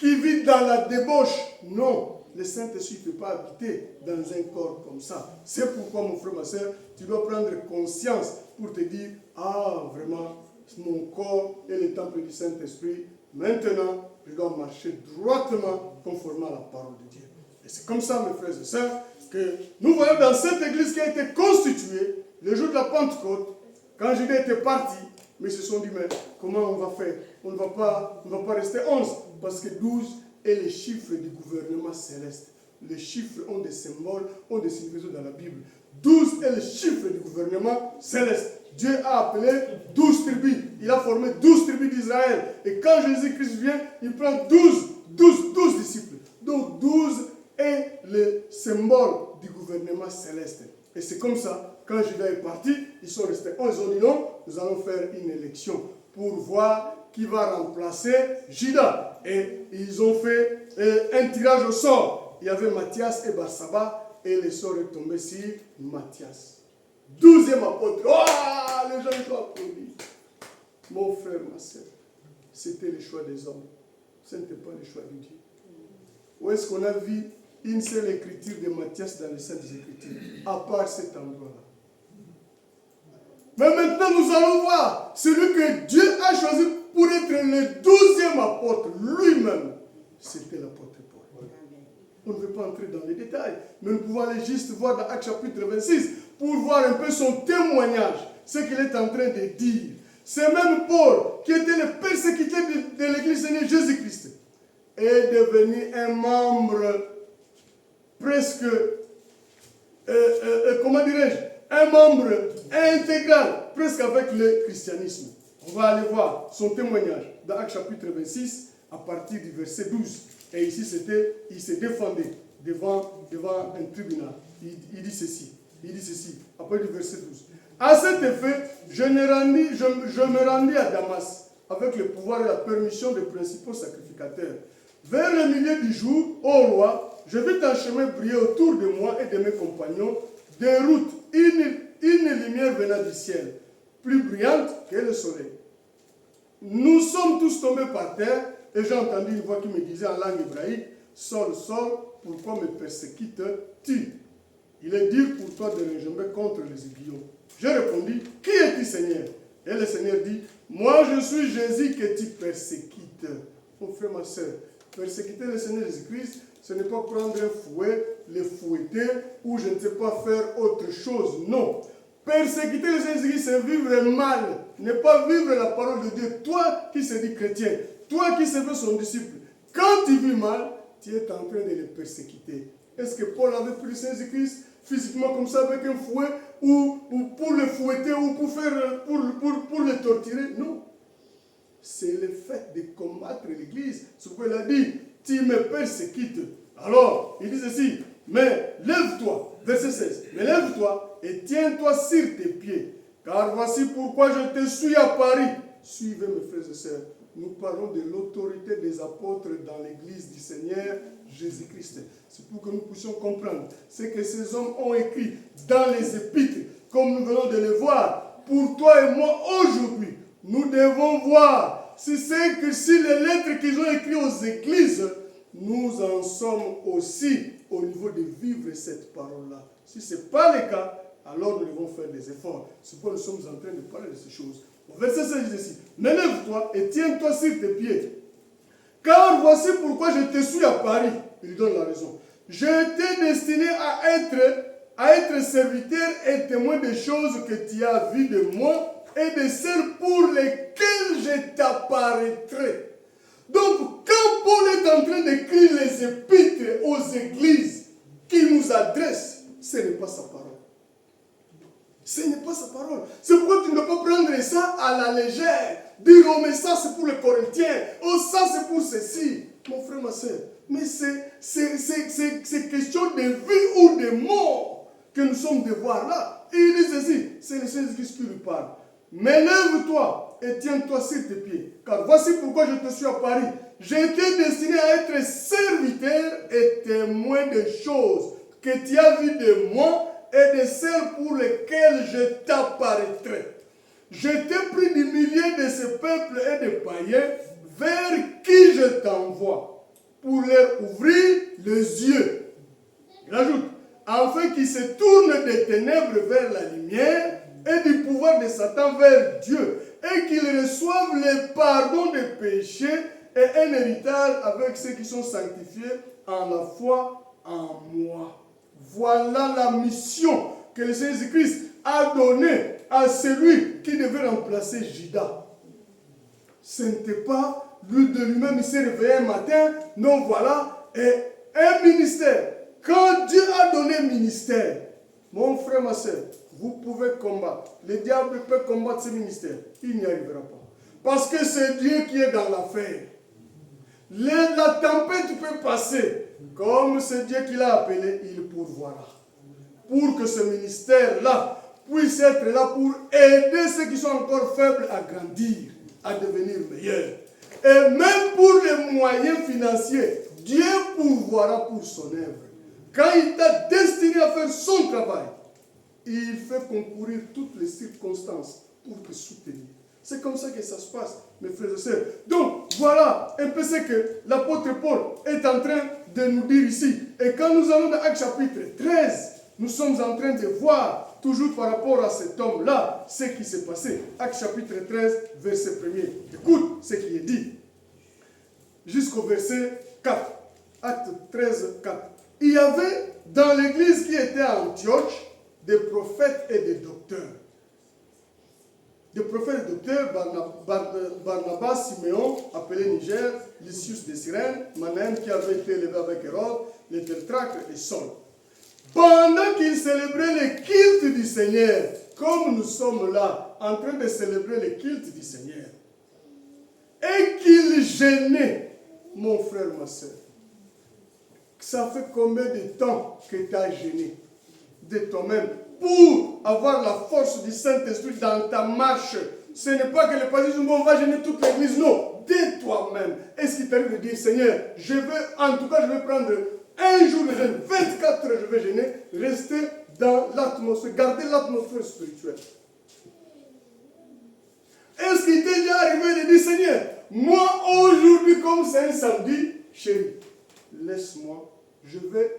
vit dans la débauche. Non, le Saint-Esprit ne peut pas habiter dans un corps comme ça. C'est pourquoi, mon frère, ma soeur, tu dois prendre conscience pour te dire, vraiment, mon corps est le temple du Saint-Esprit. Maintenant, je dois marcher droitement conformément à la parole de Dieu. Et c'est comme ça, mes frères et sœurs, que nous voyons dans cette église qui a été constituée le jour de la Pentecôte, quand Judas était parti, mais ils se sont dit, mais comment on va faire? On ne va pas rester 11, parce que 12 est le chiffre du gouvernement céleste. Les chiffres ont des symboles, ont des significations dans la Bible. 12 est le chiffre du gouvernement céleste. Dieu a appelé 12 tribus. Il a formé 12 tribus d'Israël. Et quand Jésus-Christ vient, il prend 12 disciples. Donc 12 est le symbole du gouvernement céleste. Et c'est comme ça, quand Judas est parti, ils sont restés 11. Ils ont dit non, nous allons faire une élection pour voir qui va remplacer Judas. Et ils ont fait un tirage au sort. Il y avait Matthias et Barsaba. Et le sort est tombé sur Matthias. 12e apôtre. Oh, les gens ils ont applaudi. Mon frère, ma soeur, c'était le choix des hommes. Ce n'était pas le choix de Dieu. Où est-ce qu'on a vu une seule écriture de Matthias dans les Saintes Écritures, à part cet endroit-là? Mais maintenant, nous allons voir celui que Dieu a choisi pour être le 12e apôtre lui-même. C'était l'apôtre Paul. On ne veut pas entrer dans les détails, mais nous pouvons aller juste voir dans Actes chapitre 26 pour voir un peu son témoignage, ce qu'il est en train de dire. C'est même Paul, qui était le persécuteur de l'église Seigneur Jésus-Christ, est devenu un membre presque comment dirais-je, un membre intégral, presque avec le christianisme. On va aller voir son témoignage dans Actes chapitre 26, à partir du verset 12. Et ici, il se défendait devant un tribunal. Il dit ceci, après du verset 12. À cet effet, je me rendis à Damas, avec le pouvoir et la permission des principaux sacrificateurs. Vers le milieu du jour, ô roi, je vis un chemin briller autour de moi et de mes compagnons, des routes, une lumière venant du ciel, plus brillante que le soleil. Nous sommes tous tombés par terre, et j'ai entendu une voix qui me disait en langue hébraïque, Saul, Saul, pourquoi me persécutes-tu? Il est dur pour toi de retomber contre les aiguillons. J'ai répondu, qui es-tu, Seigneur? Et le Seigneur dit, moi je suis Jésus que tu persécutes. Mon frère, ma soeur, persécuter le Seigneur Jésus-Christ, ce n'est pas prendre un fouet, le fouetter, ou je ne sais pas faire autre chose. Non. Persécuter le Seigneur Jésus-Christ, c'est vivre mal. Ne pas vivre la parole de Dieu. Toi qui se dis chrétien, toi qui se veux son disciple, quand tu vis mal, tu es en train de le persécuter. Est-ce que Paul avait pris le Seigneur Jésus-Christ physiquement comme ça avec un fouet, ou pour le fouetter, ou pour le torturer? Non. C'est le fait de combattre l'Église. Ce qu'il a dit, tu me persécutes. Alors, il dit ceci, mais lève-toi, verset 16, mais lève-toi et tiens-toi sur tes pieds, car voici pourquoi je te suis à Paris. Suivez mes frères et sœurs, nous parlons de l'autorité des apôtres dans l'Église du Seigneur Jésus-Christ. C'est pour que nous puissions comprendre ce que ces hommes ont écrit dans les épîtres, comme nous venons de le voir. Pour toi et moi, aujourd'hui, nous devons voir si les lettres qu'ils ont écrites aux églises, nous en sommes aussi au niveau de vivre cette parole-là. Si ce n'est pas le cas, alors nous devons faire des efforts. C'est pourquoi nous sommes en train de parler de ces choses. Au verset 16, il dit ici, mais lève-toi et tiens-toi sur tes pieds. Car voici pourquoi je te suis à Paris. Il lui donne la raison. Je t'ai destiné à être serviteur et témoin des choses que tu as vues de moi et de celles pour lesquelles je t'apparaîtrai. Donc, quand Paul est en train d'écrire les épîtres aux églises qu'il nous adresse, ce n'est pas sa parole. Ce n'est pas sa parole. C'est pourquoi tu ne dois pas prendre ça à la légère. Dire, oh, mais ça c'est pour les Corinthiens. Oh, ça c'est pour ceci. Mon frère, ma soeur, mais c'est question de vie ou de mort que nous sommes de voir là. Et il dit ceci, c'est le Seigneur Jésus qui lui parle. Mais lève-toi et tiens-toi sur tes pieds. Car voici pourquoi je te suis à Paris. J'ai été destiné à être serviteur et témoin des choses que tu as vues de moi et de celles pour lesquelles je t'apparaîtrai. Je t'ai pris du milieu de ce peuple et des païens vers qui je t'envoie pour leur ouvrir les yeux. Il ajoute, afin qu'ils se tournent des ténèbres vers la lumière et du pouvoir de Satan vers Dieu, et qu'ils reçoivent le pardon des péchés et un héritage avec ceux qui sont sanctifiés en la foi en moi. Voilà la mission que le Seigneur Jésus-Christ a donnée à celui qui devait remplacer Judas. Ce n'était pas lui de lui-même, il s'est réveillé un matin, non voilà, et un ministère. Quand Dieu a donné un ministère, mon frère, ma soeur, vous pouvez combattre. Le diable peut combattre ce ministère. Il n'y arrivera pas. Parce que c'est Dieu qui est dans l'affaire. La tempête peut passer. Comme c'est Dieu qui l'a appelé, il pourvoira. Pour que ce ministère-là puisse être là pour aider ceux qui sont encore faibles à grandir, à devenir meilleurs. Et même pour les moyens financiers, Dieu pourvoira pour son œuvre. Quand il t'a destiné à faire son travail, il fait concourir toutes les circonstances pour te soutenir. C'est comme ça que ça se passe, mes frères et sœurs. Donc, voilà un peu ce que l'apôtre Paul est en train de nous dire ici. Et quand nous allons dans Actes chapitre 13, nous sommes en train de voir, toujours par rapport à cet homme-là, ce qui s'est passé. Actes chapitre 13, verset 1er. Écoute ce qui est dit. Jusqu'au verset 4. Actes 13, 4. Il y avait dans l'église qui était à Antioche des prophètes et des docteurs. Des prophètes et docteurs, Barnabas, Siméon, appelé Niger, Lysius de Cyrène, Manahem qui avait été élevé avec Hérode, les Tétracres et Saul. pendant qu'ils célébraient le culte du Seigneur, comme nous sommes là, en train de célébrer le culte du Seigneur, et qu'ils gênaient, mon frère, ma soeur, ça fait combien de temps que tu as gêné de toi-même pour avoir la force du Saint-Esprit dans ta marche? Ce n'est pas que le pasteur dit, bon, on va gêner toute l'église. Non, de toi-même. Est-ce qu'il t'arrive de dire, Seigneur, je vais prendre un jour de jeûne, 24 heures, je vais gêner, rester dans l'atmosphère, garder l'atmosphère spirituelle. Est-ce qu'il t'est déjà arrivé de dire, Seigneur, moi aujourd'hui, comme c'est un samedi, chérie, laisse-moi, je vais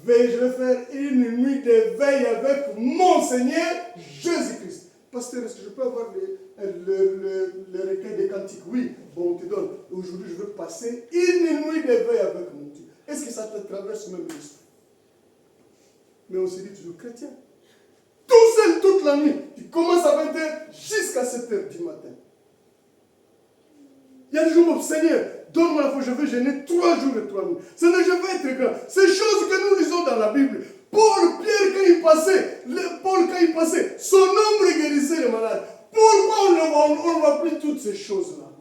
faire une nuit de veille avec mon Seigneur Jésus-Christ. Pasteur, est-ce que je peux avoir le recueil des cantiques? Oui, bon, on te donne. Aujourd'hui, je veux passer une nuit de veille avec mon Dieu. Est-ce que ça te traverse même l'esprit? Mais on se dit toujours chrétien. Tout seul, toute la nuit. Tu commences à 20h jusqu'à 7h du matin. Il y a des jours, mon Seigneur, donne-moi la foi, je vais gêner 3 jours et 3 nuits. Seigneur, je vais être grand. Ces choses que nous lisons dans la Bible. Pierre, quand il passait, son ombre guérissait les malades. Pourquoi on ne voit plus toutes ces choses-là?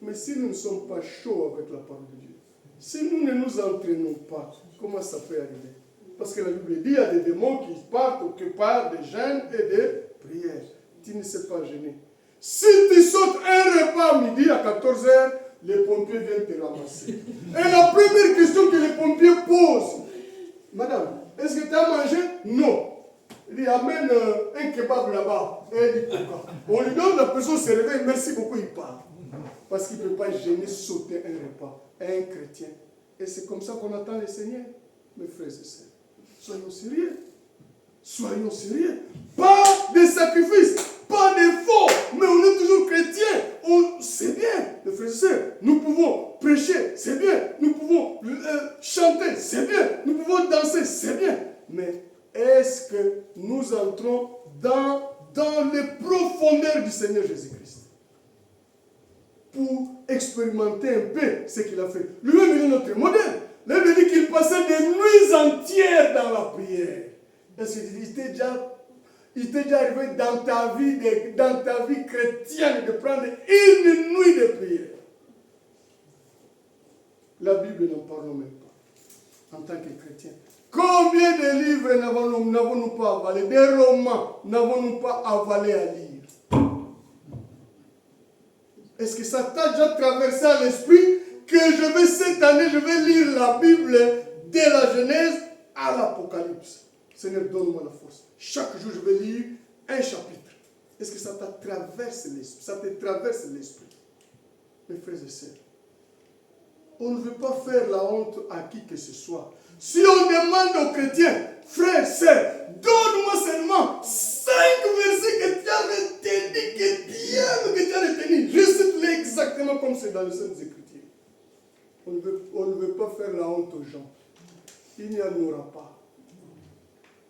Mais si nous ne sommes pas chauds avec la parole de Dieu, si nous ne nous entraînons pas, comment ça peut arriver? Parce que la Bible dit, il y a des démons qui partent que par des jeûnes et des prières. Tu ne sais pas gêner. Si tu sautes un repas à midi à 14h, les pompiers viennent te ramasser. Et la première question que les pompiers posent, madame, est-ce que tu as mangé? Non. Il dit, amène un kebab là-bas. Et il dit, pourquoi? On lui donne, la personne se réveille, merci beaucoup, il part. Parce qu'il ne peut pas gêner, sauter un repas. Un chrétien. Et c'est comme ça qu'on attend le Seigneur. Mes frères et sœurs, soyons sérieux. Soyons sérieux. Pas de sacrifices, pas d'efforts, mais on est toujours chrétiens. C'est bien, mes frères et sœurs. Nous pouvons prêcher, c'est bien. Nous pouvons chanter, c'est bien. Nous pouvons danser, c'est bien. Mais est-ce que nous entrons dans les profondeurs du Seigneur Jésus-Christ pour expérimenter un peu ce qu'il a fait? Lui-même, il est notre modèle. Lui dit qu'il passait des nuits entières dans la prière. Est-ce qu'il t'est déjà arrivé dans ta vie chrétienne de prendre une nuit de prière? La Bible n'en parle même pas. En tant que chrétien, combien de livres n'avons-nous pas avalé? Des romans n'avons-nous pas avalé à lire? Est-ce que ça t'a déjà traversé à l'esprit que cette année, je vais lire la Bible de la Genèse à l'Apocalypse? Seigneur, donne-moi la force. Chaque jour, je vais lire un chapitre. Est-ce que ça te traverse l'esprit? Mes frères et sœurs, on ne veut pas faire la honte à qui que ce soit. Si on demande aux chrétiens, frères, sœurs, donne-moi seulement 5 versets que tu as retenus, que tu as retenus. Récite-les exactement comme c'est dans les Saintes Écritures. On ne veut pas faire la honte aux gens. Il n'y en aura pas.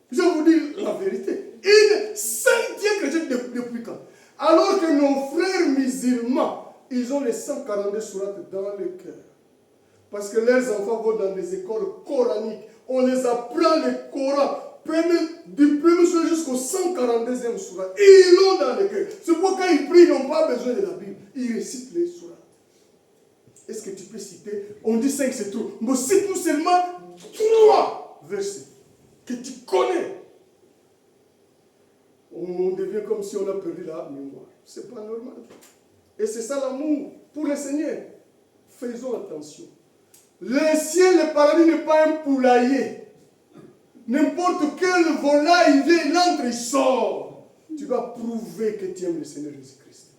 Je vous dis la vérité. Une cinquième chrétienne depuis quand? Alors que nos frères musulmans, ils ont les 142 sourates dans le cœur. Parce que leurs enfants vont dans des écoles coraniques. On les apprend le Coran. Du premier sourate jusqu'au 142e sourate. Ils l'ont dans le cœur. C'est pourquoi quand ils prient, ils n'ont pas besoin de la Bible. Ils récitent les sourates. Est-ce que tu peux citer? On dit 5, c'est trop. Mais cite-nous seulement 3 versets que tu connais. On devient comme si on a perdu la mémoire. C'est pas normal. Et c'est ça l'amour pour le Seigneur. Faisons attention. Le ciel, le paradis n'est pas un poulailler. N'importe quel volaille, il vient, il entre, il sort. Tu dois prouver que tu aimes le Seigneur Jésus-Christ.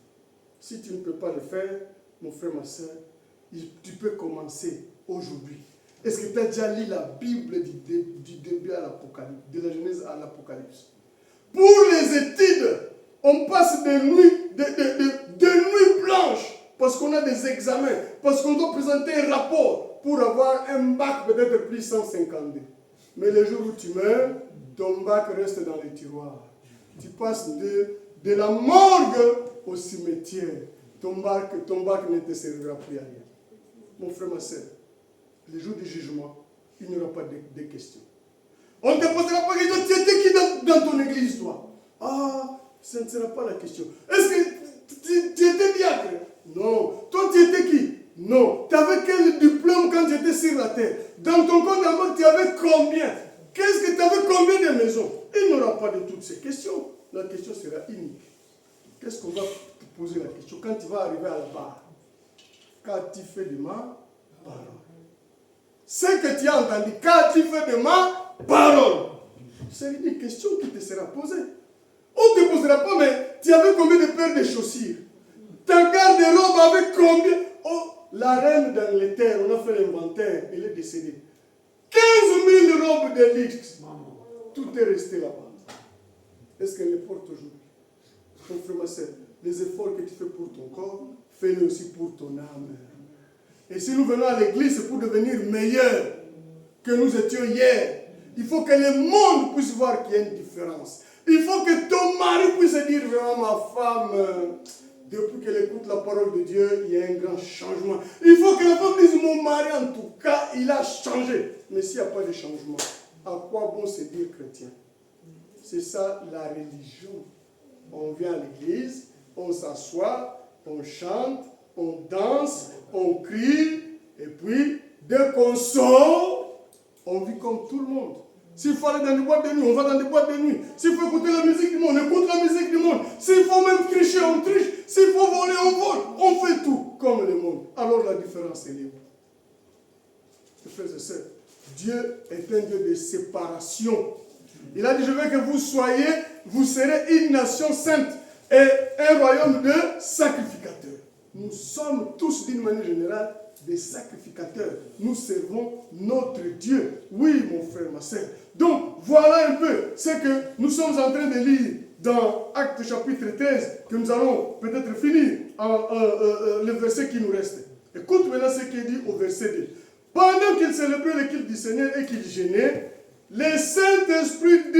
Si tu ne peux pas le faire, mon frère, ma soeur, tu peux commencer aujourd'hui. Est-ce que tu as déjà lu la Bible du début à l'Apocalypse, de la Genèse à l'Apocalypse? Pour les études, on passe des nuits blanches parce qu'on a des examens, parce qu'on doit présenter un rapport pour avoir un bac peut-être plus 152. Mais le jour où tu meurs, ton bac reste dans les tiroirs. Tu passes de la morgue au cimetière. Ton bac ne te servira plus à rien. Mon frère, ma soeur, le jour du jugement, il n'y aura pas de questions. On ne te posera pas la question, tu étais qui dans ton église, toi? Ah, ce ne sera pas la question. Est-ce que tu étais diacre? Non. Toi, tu étais qui? Non. Tu avais quel diplôme quand tu étais sur la terre? Dans ton compte en banque, tu avais combien? Qu'est-ce que tu avais combien de maisons? Il n'y aura pas de toutes ces questions. La question sera unique. Qu'est-ce qu'on va te poser la question quand tu vas arriver à la barre? Qu'as-tu fait de ma parole? Ce que tu as entendu, qu'as-tu fait de ma parole? C'est une question qui te sera posée. On ne te posera pas, mais tu avais combien de paires de chaussures? Ta garde-robe avait combien? Oh, la reine d'Angleterre, on a fait l'inventaire, elle est décédée. 15 000 robes de luxe. Tout est resté là-bas. Est-ce qu'elle les porte aujourd'hui? Mon frère, ma soeur, les efforts que tu fais pour ton corps, fais-les aussi pour ton âme. Et si nous venons à l'église, c'est pour devenir meilleurs que nous étions hier. Il faut que le monde puisse voir qu'il y a une différence. Il faut que ton mari puisse dire, vraiment, ma femme, depuis qu'elle écoute la parole de Dieu, il y a un grand changement. Il faut que la femme dise, mon mari, en tout cas, il a changé. Mais s'il n'y a pas de changement, à quoi bon se dire chrétien? C'est ça la religion. On vient à l'église, on s'assoit, on chante, on danse, on crie, et puis, dès qu'on sort, on vit comme tout le monde. S'il faut aller dans des boîtes de nuit, on va dans des boîtes de nuit. S'il faut écouter la musique du monde, on écoute la musique du monde. S'il faut même tricher, on triche. S'il faut voler, on vole. On fait tout comme le monde. Alors la différence, elle est où? Frères et sœurs, Dieu est un Dieu de séparation. Il a dit, je veux que vous soyez, vous serez une nation sainte et un royaume de sacrificateurs. Nous sommes tous, d'une manière générale, des sacrificateurs. Nous servons notre Dieu. Oui, mon frère, ma soeur. Donc, voilà un peu ce que nous sommes en train de lire dans Actes chapitre 13, que nous allons peut-être finir le verset qui nous reste. Écoute maintenant ce qui est dit au verset 2. Pendant qu'il célébrait le culte du Seigneur et qu'il gênait, le Saint-Esprit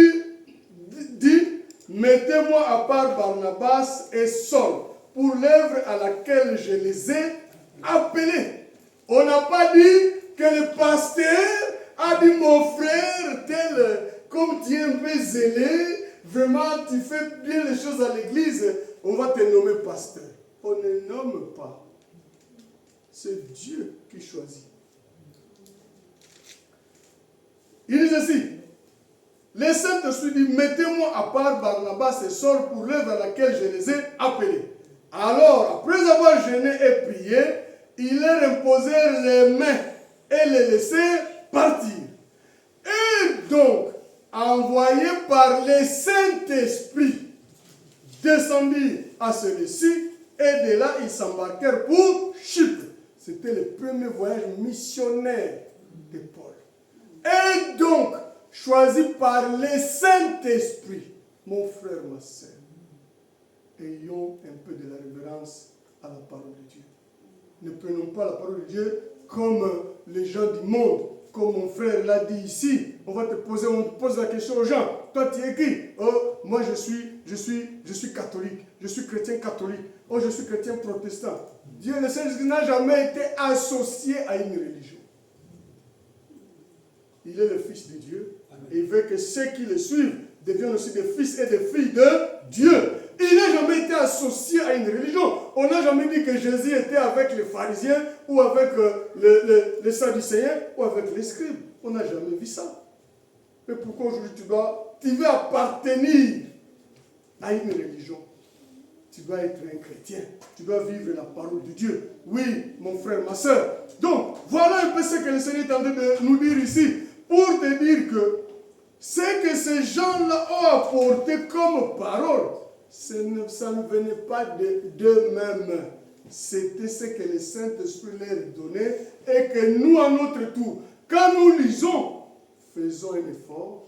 dit, mettez-moi à part Barnabas et Saul pour l'œuvre à laquelle je les ai appelés. On n'a pas dit que le pasteur a dit, mon frère, tel, comme tu es un peu zélé, vraiment tu fais bien les choses à l'église, on va te nommer pasteur. On ne nomme pas. C'est Dieu qui choisit. Il dit ceci, le Saint-Esprit dit, mettez-moi à part Barnabas et Saul pour l'œuvre à laquelle je les ai appelés. Alors, après avoir jeûné et prié, ils leur imposèrent les mains et les laissèrent partir. Et donc, envoyés par le Saint-Esprit, descendirent à celui-ci, et de là, ils s'embarquèrent pour Chypre. C'était le premier voyage missionnaire de Paul. Et donc, choisi par le Saint-Esprit, mon frère, ma soeur, ayons un peu de la révérence à la parole de Dieu. Ne prenons pas la parole de Dieu comme les gens du monde, comme mon frère l'a dit ici. On pose la question aux gens. Toi, tu es qui? Oh, moi, je suis catholique. Je suis chrétien catholique. Oh, je suis chrétien protestant. Dieu, le Seigneur, n'a jamais été associé à une religion. Il est le Fils de Dieu. Et il veut que ceux qui le suivent deviennent aussi des fils et des filles de Dieu. Il n'a jamais été associé à une religion. On n'a jamais dit que Jésus était avec les pharisiens ou avec les sadducéens ou avec les scribes. On n'a jamais vu ça. Mais pourquoi aujourd'hui tu veux appartenir à une religion? Tu dois être un chrétien. Tu dois vivre la parole de Dieu. Oui, mon frère, ma soeur. Donc, voilà un peu ce que le Seigneur est en train de nous dire ici. Pour te dire que ce que ces gens-là ont apporté comme parole, ça ne venait pas d'eux-mêmes. C'était ce que le Saint-Esprit leur donnait et que nous, à notre tour, quand nous lisons, faisons un effort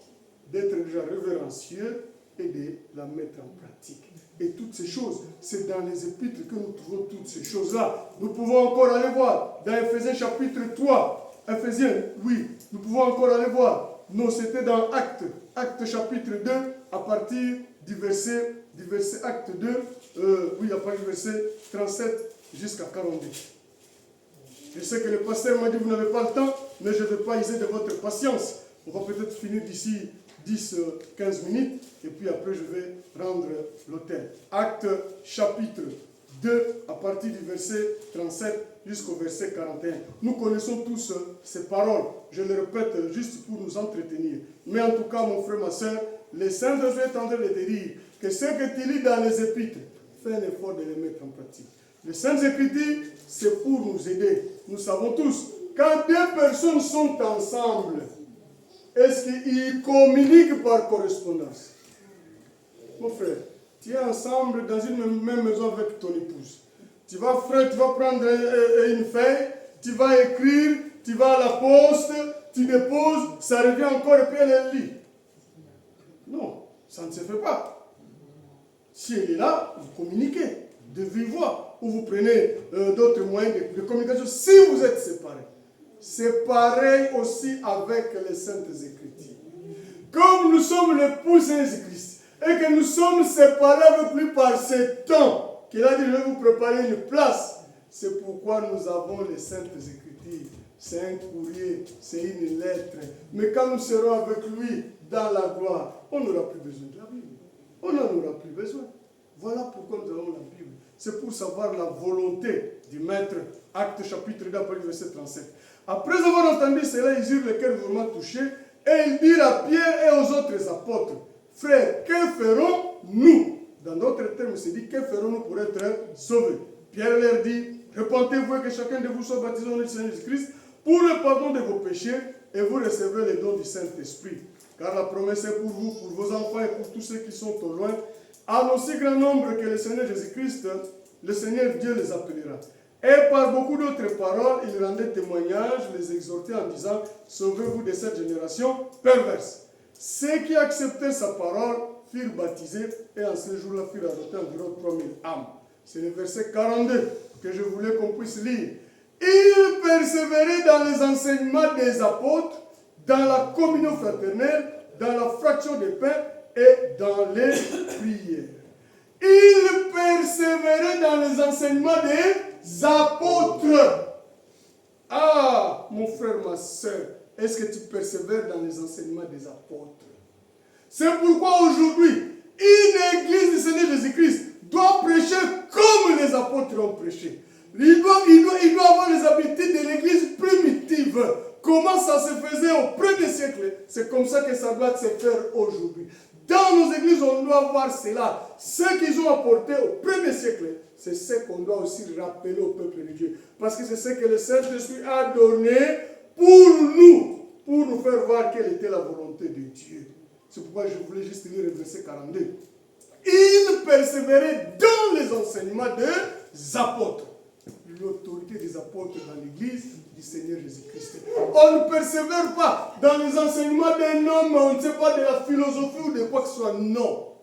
d'être déjà révérencieux et de la mettre en pratique. Et toutes ces choses, c'est dans les épîtres que nous trouvons toutes ces choses-là. Nous pouvons encore aller voir dans Ephésiens chapitre 3. Ephésiens, oui, nous pouvons encore aller voir. Non, c'était dans Actes chapitre 2, à partir du verset Acte 2, à partir du verset 37 jusqu'à 42. Je sais que le pasteur m'a dit, vous n'avez pas le temps, mais je ne vais pas user de votre patience. On va peut-être finir d'ici 10-15 minutes et puis après je vais rendre l'autel. Acte chapitre 2 à partir du verset 37 jusqu'au verset 41. Nous connaissons tous ces paroles. Je les répète juste pour nous entretenir. Mais en tout cas, mon frère, ma soeur, les saints est en train de te dire que ce que tu lis dans les épîtres, fais un effort de les mettre en pratique. Les saintes écritures, c'est pour nous aider. Nous savons tous, quand deux personnes sont ensemble, est-ce qu'ils communiquent par correspondance? Mon frère, tu es ensemble dans une même maison avec ton épouse. Tu vas prendre une feuille, tu vas écrire, tu vas à la poste, tu déposes, ça revient encore et puis elle lit. Non, ça ne se fait pas. Si elle est là, vous communiquez de vive voix ou vous prenez d'autres moyens de communication si vous êtes séparés. C'est pareil aussi avec les Saintes Écritures. Comme nous sommes l'époux Saint-Christ et que nous sommes séparés avec lui par ce temps qu'il a dit je vais vous préparer une place, c'est pourquoi nous avons les Saintes Écritures. C'est un courrier, c'est une lettre. Mais quand nous serons avec lui dans la gloire, on n'aura plus besoin de la Bible. On n'en aura plus besoin. Voilà pourquoi nous avons la Bible. C'est pour savoir la volonté du Maître. Acte chapitre 2, verset 37. Après avoir entendu cela, ils eurent le cœur vraiment touché et ils dirent à Pierre et aux autres apôtres, frères, que ferons-nous? Dans d'autres termes, c'est dit, que ferons-nous pour être sauvés? Pierre leur dit, repentez-vous et que chacun de vous soit baptisé au nom du Seigneur Jésus-Christ pour le pardon de vos péchés et vous recevrez les dons du Saint-Esprit. Car la promesse est pour vous, pour vos enfants et pour tous ceux qui sont au loin, en aussi grand nombre que le Seigneur Jésus-Christ, le Seigneur Dieu les appellera. Et par beaucoup d'autres paroles, il rendait témoignage, les exhortait en disant, sauvez-vous de cette génération perverse. Ceux qui acceptaient sa parole furent baptisés et en ce jour-là furent adoptés environ 3000 âmes. C'est le verset 42 que je voulais qu'on puisse lire. Ils persévéraient dans les enseignements des apôtres, dans la communion fraternelle, dans la fraction des pains et dans les prières. Ils persévéraient dans les enseignements des apôtres. Ah, mon frère, ma soeur, est-ce que tu persévères dans les enseignements des apôtres? C'est pourquoi aujourd'hui, une église du Seigneur Jésus-Christ doit prêcher comme les apôtres ont prêché. Il doit avoir les habitudes de l'église primitive. Comment ça se faisait au premier siècle, c'est comme ça que ça doit se faire aujourd'hui. Dans nos églises, on doit voir cela. Ce qu'ils ont apporté au premier siècle, c'est ce qu'on doit aussi rappeler au peuple de Dieu. Parce que c'est ce que le Saint-Esprit a donné pour nous faire voir quelle était la volonté de Dieu. C'est pourquoi je voulais juste lire le verset 42. Ils persévéraient dans les enseignements des apôtres. L'autorité des apôtres dans l'église du Seigneur Jésus-Christ. On ne persévère pas dans les enseignements d'un homme, on ne sait pas de la philosophie ou de quoi que ce soit. Non.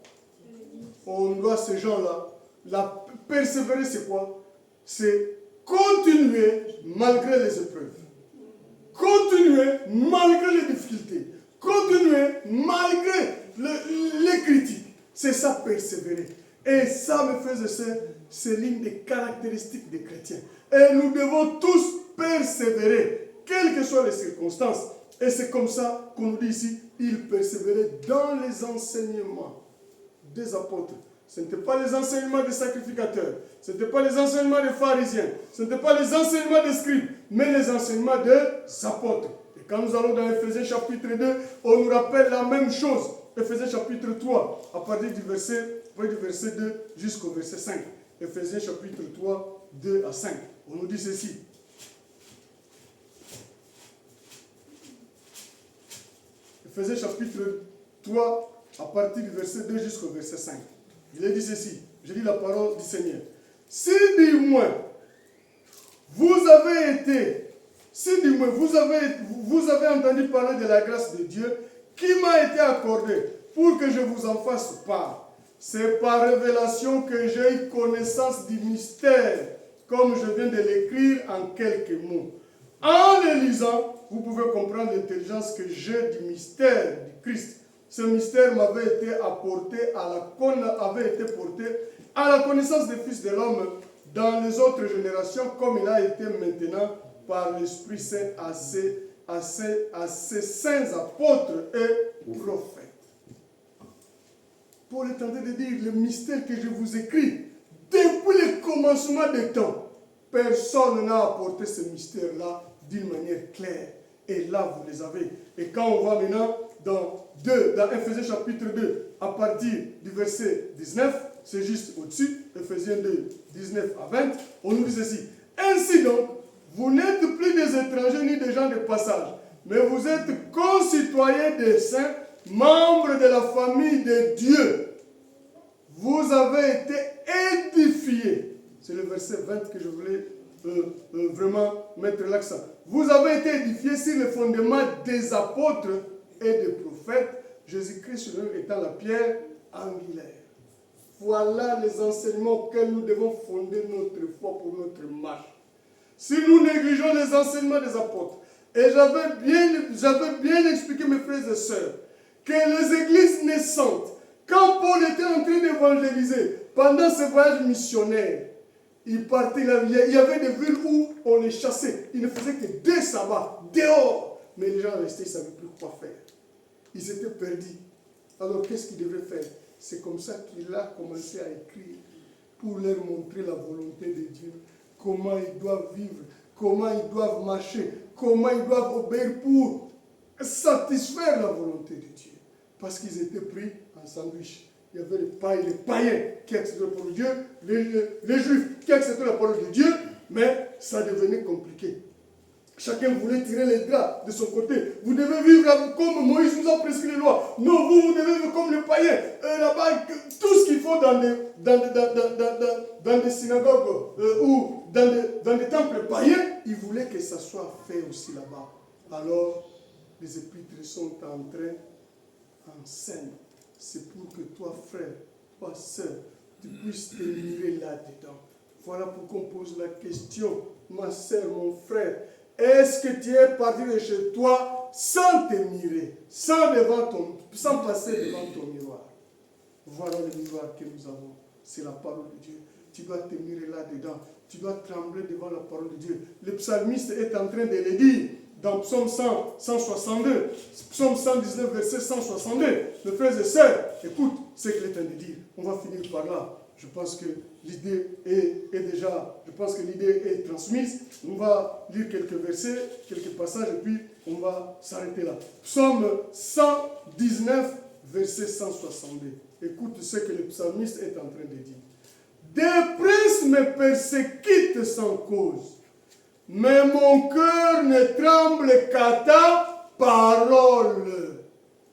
On doit, ces gens-là, la persévérer, c'est quoi? C'est continuer malgré les épreuves. Continuer malgré les difficultés. Continuer malgré les critiques. C'est ça, persévérer. Et ça me faisait c'est l'une des caractéristiques des chrétiens. Et nous devons tous persévérer, quelles que soient les circonstances. Et c'est comme ça qu'on nous dit ici, ils persévéraient dans les enseignements des apôtres. Ce n'étaient pas les enseignements des sacrificateurs, ce n'étaient pas les enseignements des pharisiens, ce n'étaient pas les enseignements des scribes, mais les enseignements des apôtres. Et quand nous allons dans Éphésiens chapitre 2, on nous rappelle la même chose. Éphésiens chapitre 3, à partir du verset 2 jusqu'au verset 5. Éphésiens chapitre 3, 2 à 5. On nous dit ceci. Éphésiens chapitre 3, à partir du verset 2 jusqu'au verset 5. Il est dit ceci. Je lis la parole du Seigneur. Si du moins vous avez entendu parler de la grâce de Dieu qui m'a été accordée pour que je vous en fasse part. C'est par révélation que j'ai eu connaissance du mystère, comme je viens de l'écrire en quelques mots. En le lisant, vous pouvez comprendre l'intelligence que j'ai du mystère du Christ. Ce mystère m'avait été porté à la connaissance des fils de l'homme dans les autres générations, comme il a été maintenant par l'Esprit Saint à ceux à ses saints apôtres et prophètes. Paul est en train de dire le mystère que je vous écris, depuis le commencement des temps, personne n'a apporté ce mystère-là d'une manière claire. Et là, vous les avez. Et quand on va maintenant dans Ephésiens chapitre 2, à partir du verset 19, c'est juste au-dessus, Ephésiens 2, 19 à 20, on nous dit ceci. Ainsi donc, vous n'êtes plus des étrangers ni des gens de passage, mais vous êtes concitoyens des saints, membres de la famille de Dieu. Vous avez été édifiés. C'est le verset 20 que je voulais vraiment mettre l'accent. Vous avez été édifiés sur le fondement des apôtres et des prophètes, Jésus-Christ étant la pierre angulaire. Voilà les enseignements auxquels nous devons fonder notre foi pour notre marche. Si nous négligeons les enseignements des apôtres, et j'avais bien expliqué, mes frères et sœurs, que les églises naissantes, quand Paul était en train d'évangéliser, pendant ce voyage missionnaire, il partait là, il y avait des villes où on les chassait. Il ne faisait que 2 sabbats, dehors. Mais les gens restaient, ils ne savaient plus quoi faire. Ils étaient perdus. Alors qu'est-ce qu'il devait faire? C'est comme ça qu'il a commencé à écrire pour leur montrer la volonté de Dieu, comment ils doivent vivre, comment ils doivent marcher, comment ils doivent obéir pour satisfaire la volonté de Dieu. Parce qu'ils étaient pris en sandwich. Il y avait les païens qui acceptaient la parole de Dieu, les juifs qui acceptaient la parole de Dieu, mais ça devenait compliqué. Chacun voulait tirer les draps de son côté. Vous devez vivre comme Moïse nous a prescrit les lois. Non, vous devez vivre comme les païens. Là-bas, tout ce qu'il faut dans des synagogues ou dans des temples païens, ils voulaient que ça soit fait aussi là-bas. Alors, les épîtres sont entrés en scène. C'est pour que toi, frère, toi, sœur, tu puisses te mirer là-dedans. Voilà pourquoi on pose la question, ma sœur, mon frère, est-ce que tu es parti de chez toi sans te mirer, sans passer devant ton miroir? Voilà le miroir que nous avons, c'est la parole de Dieu. Tu dois te mirer là-dedans, tu dois trembler devant la parole de Dieu. Le psalmiste est en train de le dire dans Psaume 162, Psaume 119, verset 162. Mes frères et sœurs, écoute ce qu'il est en train de dire. On va finir par là. Je pense que l'idée est transmise. On va lire quelques versets, quelques passages, et puis on va s'arrêter là. Psaume 119, verset 162. Écoute ce que le psalmiste est en train de dire. Des princes me persécutent sans cause, mais mon cœur ne tremble qu'à ta parole.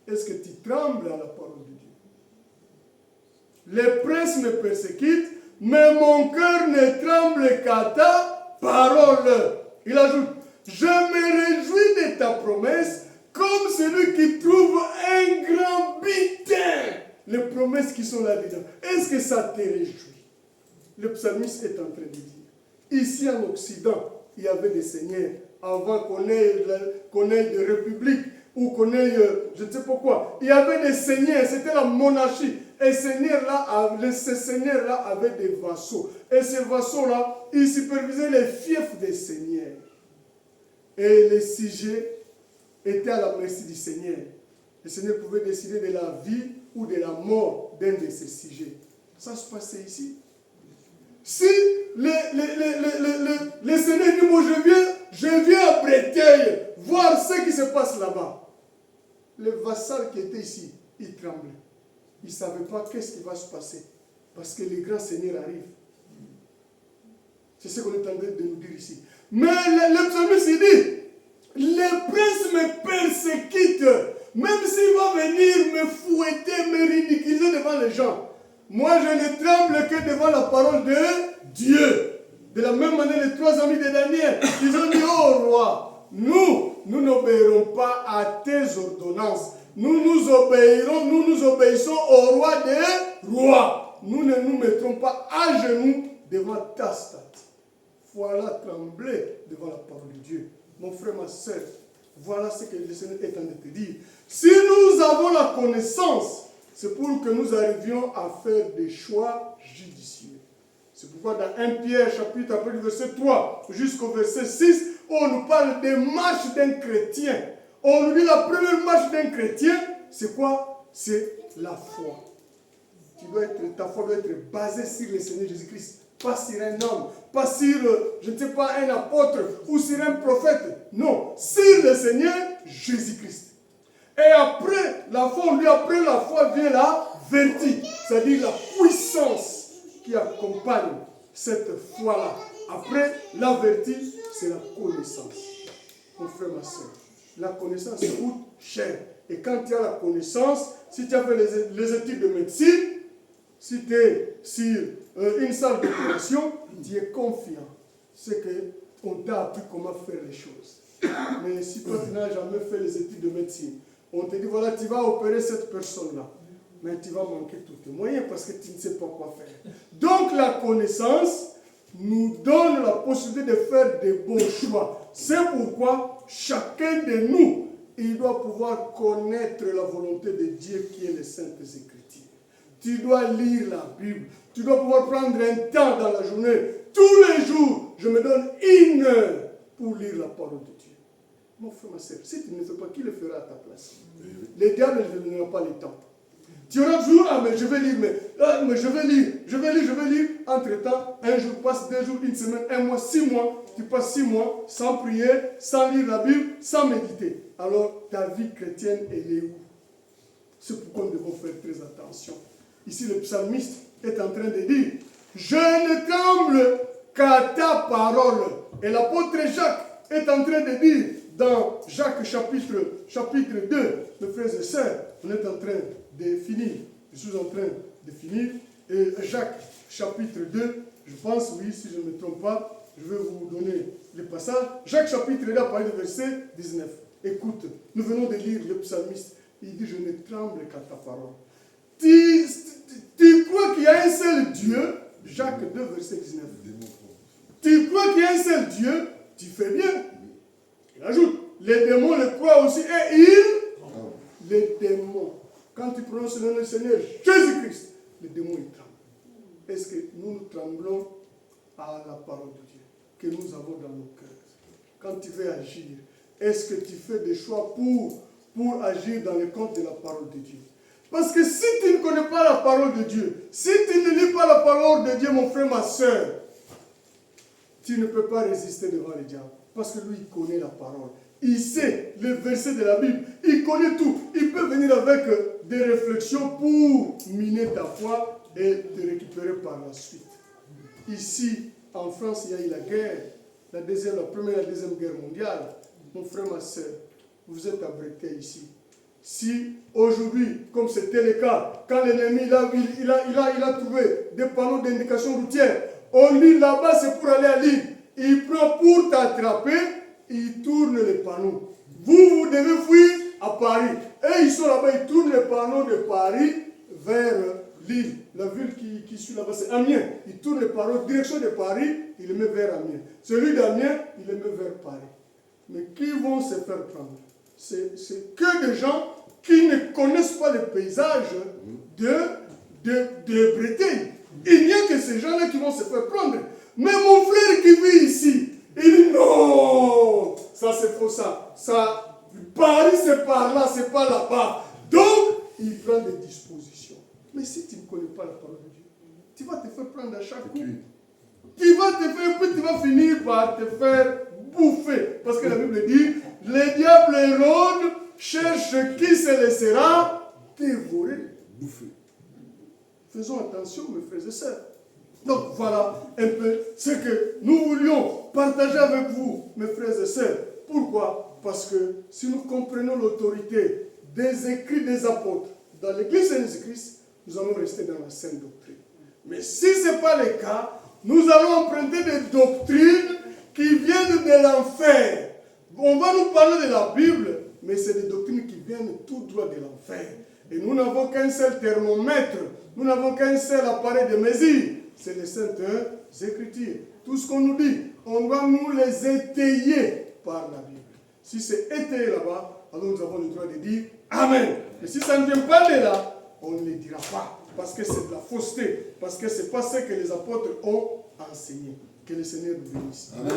Est-ce que tu trembles à la parole de Dieu? Les princes me persécutent, mais mon cœur ne tremble qu'à ta parole. Il ajoute, je me réjouis de ta promesse comme celui qui trouve un grand butin. Les promesses qui sont là-dedans. Est-ce que ça te réjouit? Le psalmiste est en train de dire. Ici en Occident, il y avait des seigneurs. Avant qu'on ait des républiques ou qu'on ait, je ne sais pas quoi. Il y avait des seigneurs, c'était la monarchie. Et ces seigneurs-là avaient des vassaux. Et ces vassaux-là, ils supervisaient les fiefs des seigneurs. Et les sujets étaient à la merci du Seigneur. Le Seigneur pouvait décider de la vie ou de la mort d'un de ces sujets. Ça se passait ici. Si les Seigneurs disent, moi je viens à Breteuil voir ce qui se passe là-bas. Les vassals qui étaient ici, ils tremblaient. Ils ne savaient pas qu'est-ce qui va se passer. Parce que les grands seigneurs arrivent. C'est ce qu'on est en train de nous dire ici. Mais le psalmiste dit, les princes me persécutent. Même s'il va venir me fouetter, me ridiculiser devant les gens. Moi, je ne tremble que devant la parole de Dieu. De la même manière, les 3 amis de Daniel, ils ont dit, oh roi, nous n'obéirons pas à tes ordonnances. Nous obéissons au roi des rois. Nous ne nous mettrons pas à genoux devant ta statue. Voilà trembler devant la parole de Dieu. Mon frère, ma soeur, voilà ce que le Seigneur est en train de te dire. Si nous avons la connaissance, c'est pour que nous arrivions à faire des choix judicieux. C'est pourquoi dans 1 Pierre, chapitre après le verset 3 jusqu'au verset 6, on nous parle des marches d'un chrétien. On nous dit la première marche d'un chrétien, c'est quoi? C'est la foi. Ta foi doit être basée sur le Seigneur Jésus-Christ. Pas sur un homme, pas sur, je ne sais pas, un apôtre ou sur un prophète. Non, sur le Seigneur Jésus-Christ. Et après la foi, après la foi vient la vertu, c'est-à-dire la puissance qui accompagne cette foi-là. Après la vertu, c'est la connaissance. Mon frère, ma soeur, la connaissance coûte cher. Et quand tu as la connaissance, si tu as fait les études de médecine, si tu es sur une salle d'opération, tu es confiant. C'est qu'on t'a appris comment faire les choses. Mais si toi, tu n'as jamais fait les études de médecine, on te dit, voilà, tu vas opérer cette personne-là. Mais tu vas manquer tous tes moyens parce que tu ne sais pas quoi faire. Donc, la connaissance nous donne la possibilité de faire des bons choix. C'est pourquoi chacun de nous, il doit pouvoir connaître la volonté de Dieu qui est les Saintes Écritures. Tu dois lire la Bible. Tu dois pouvoir prendre un temps dans la journée. Tous les jours, je me donne 1 heure pour lire la parole de Dieu. Mon frère, ma soeur, si tu ne le fais pas, qui le fera à ta place? Les diables ne te donneront pas le temps. Tu auras toujours, ah mais je vais lire, mais je vais lire. Entre-temps, un jour passe, 2 jours, 1 semaine, 1 mois, 6 mois. Tu passes 6 mois sans prier, sans lire la Bible, sans méditer. Alors, ta vie chrétienne, elle est où? C'est pourquoi nous devons faire très attention. Ici, le psalmiste est en train de dire, je ne tremble qu'à ta parole. Et l'apôtre Jacques est en train de dire, dans Jacques chapitre 2, mes frères et sœurs, on est en train de finir. Je suis en train de finir. Et Jacques chapitre 2, je pense, oui, si je ne me trompe pas, je vais vous donner le passage. Jacques chapitre 2, à partir du verset 19. Écoute, nous venons de lire le psalmiste. Il dit, je ne tremble qu'à ta parole. Tu crois qu'il y a un seul Dieu? Jacques 2, verset 19. Tu crois qu'il y a un seul Dieu? Tu fais bien. Il ajoute, les démons le croient aussi et les démons, quand tu prononces le nom du Seigneur Jésus-Christ, les démons ils tremblent. Est-ce que nous tremblons à la parole de Dieu que nous avons dans nos cœurs? Quand tu veux agir, est-ce que tu fais des choix pour agir dans le compte de la parole de Dieu? Parce que si tu ne connais pas la parole de Dieu, si tu ne lis pas la parole de Dieu, mon frère, ma soeur, tu ne peux pas résister devant le diable. Parce que lui, il connaît la parole. Il sait les versets de la Bible. Il connaît tout. Il peut venir avec des réflexions pour miner ta foi et te récupérer par la suite. Ici, en France, il y a eu la guerre. La première et la deuxième guerre mondiale. Mon frère, ma soeur, vous êtes abrités ici. Si aujourd'hui, comme c'était le cas, quand l'ennemi il a trouvé des panneaux d'indication routière, on dit là-bas c'est pour aller à l'île. Il prend pour t'attraper, il tourne les panneaux. Vous devez fuir à Paris. Et ils sont là-bas, ils tournent les panneaux de Paris vers l'île. La ville qui suit là-bas, c'est Amiens. Ils tournent les panneaux direction de Paris, il les met vers Amiens. Celui d'Amiens, il les met vers Paris. Mais qui vont se faire prendre? C'est que des gens qui ne connaissent pas le paysage de Bretagne. Il n'y a que ces gens-là qui vont se faire prendre. Mais mon frère qui vit ici, il dit non, ça c'est faux ça. Paris c'est par là, c'est pas là-bas. Donc, il prend des dispositions. Mais si tu ne connais pas la parole de Dieu, tu vas te faire prendre à chaque coup. Tu vas finir par te faire bouffer. Parce que la Bible dit, le diable rôde, cherche qui se laissera dévorer. Bouffer. Faisons attention, mes frères et sœurs. Donc voilà un peu ce que nous voulions partager avec vous, mes frères et sœurs. Pourquoi? Parce que si nous comprenons l'autorité des écrits des apôtres dans l'Église de Jésus-Christ, nous allons rester dans la sainte doctrine. Mais si ce n'est pas le cas, nous allons emprunter des doctrines qui viennent de l'enfer. On va nous parler de la Bible, mais c'est des doctrines qui viennent tout droit de l'enfer. Et nous n'avons qu'un seul thermomètre, nous n'avons qu'un seul appareil de mesure. C'est les Saintes Écritures. Tout ce qu'on nous dit, on doit nous les étayer par la Bible. Si c'est étayé là-bas, alors nous avons le droit de dire Amen. Mais si ça ne vient pas de là, on ne le dira pas. Parce que c'est de la fausseté. Parce que ce n'est pas ce que les apôtres ont enseigné. Que le Seigneur nous bénisse. Amen.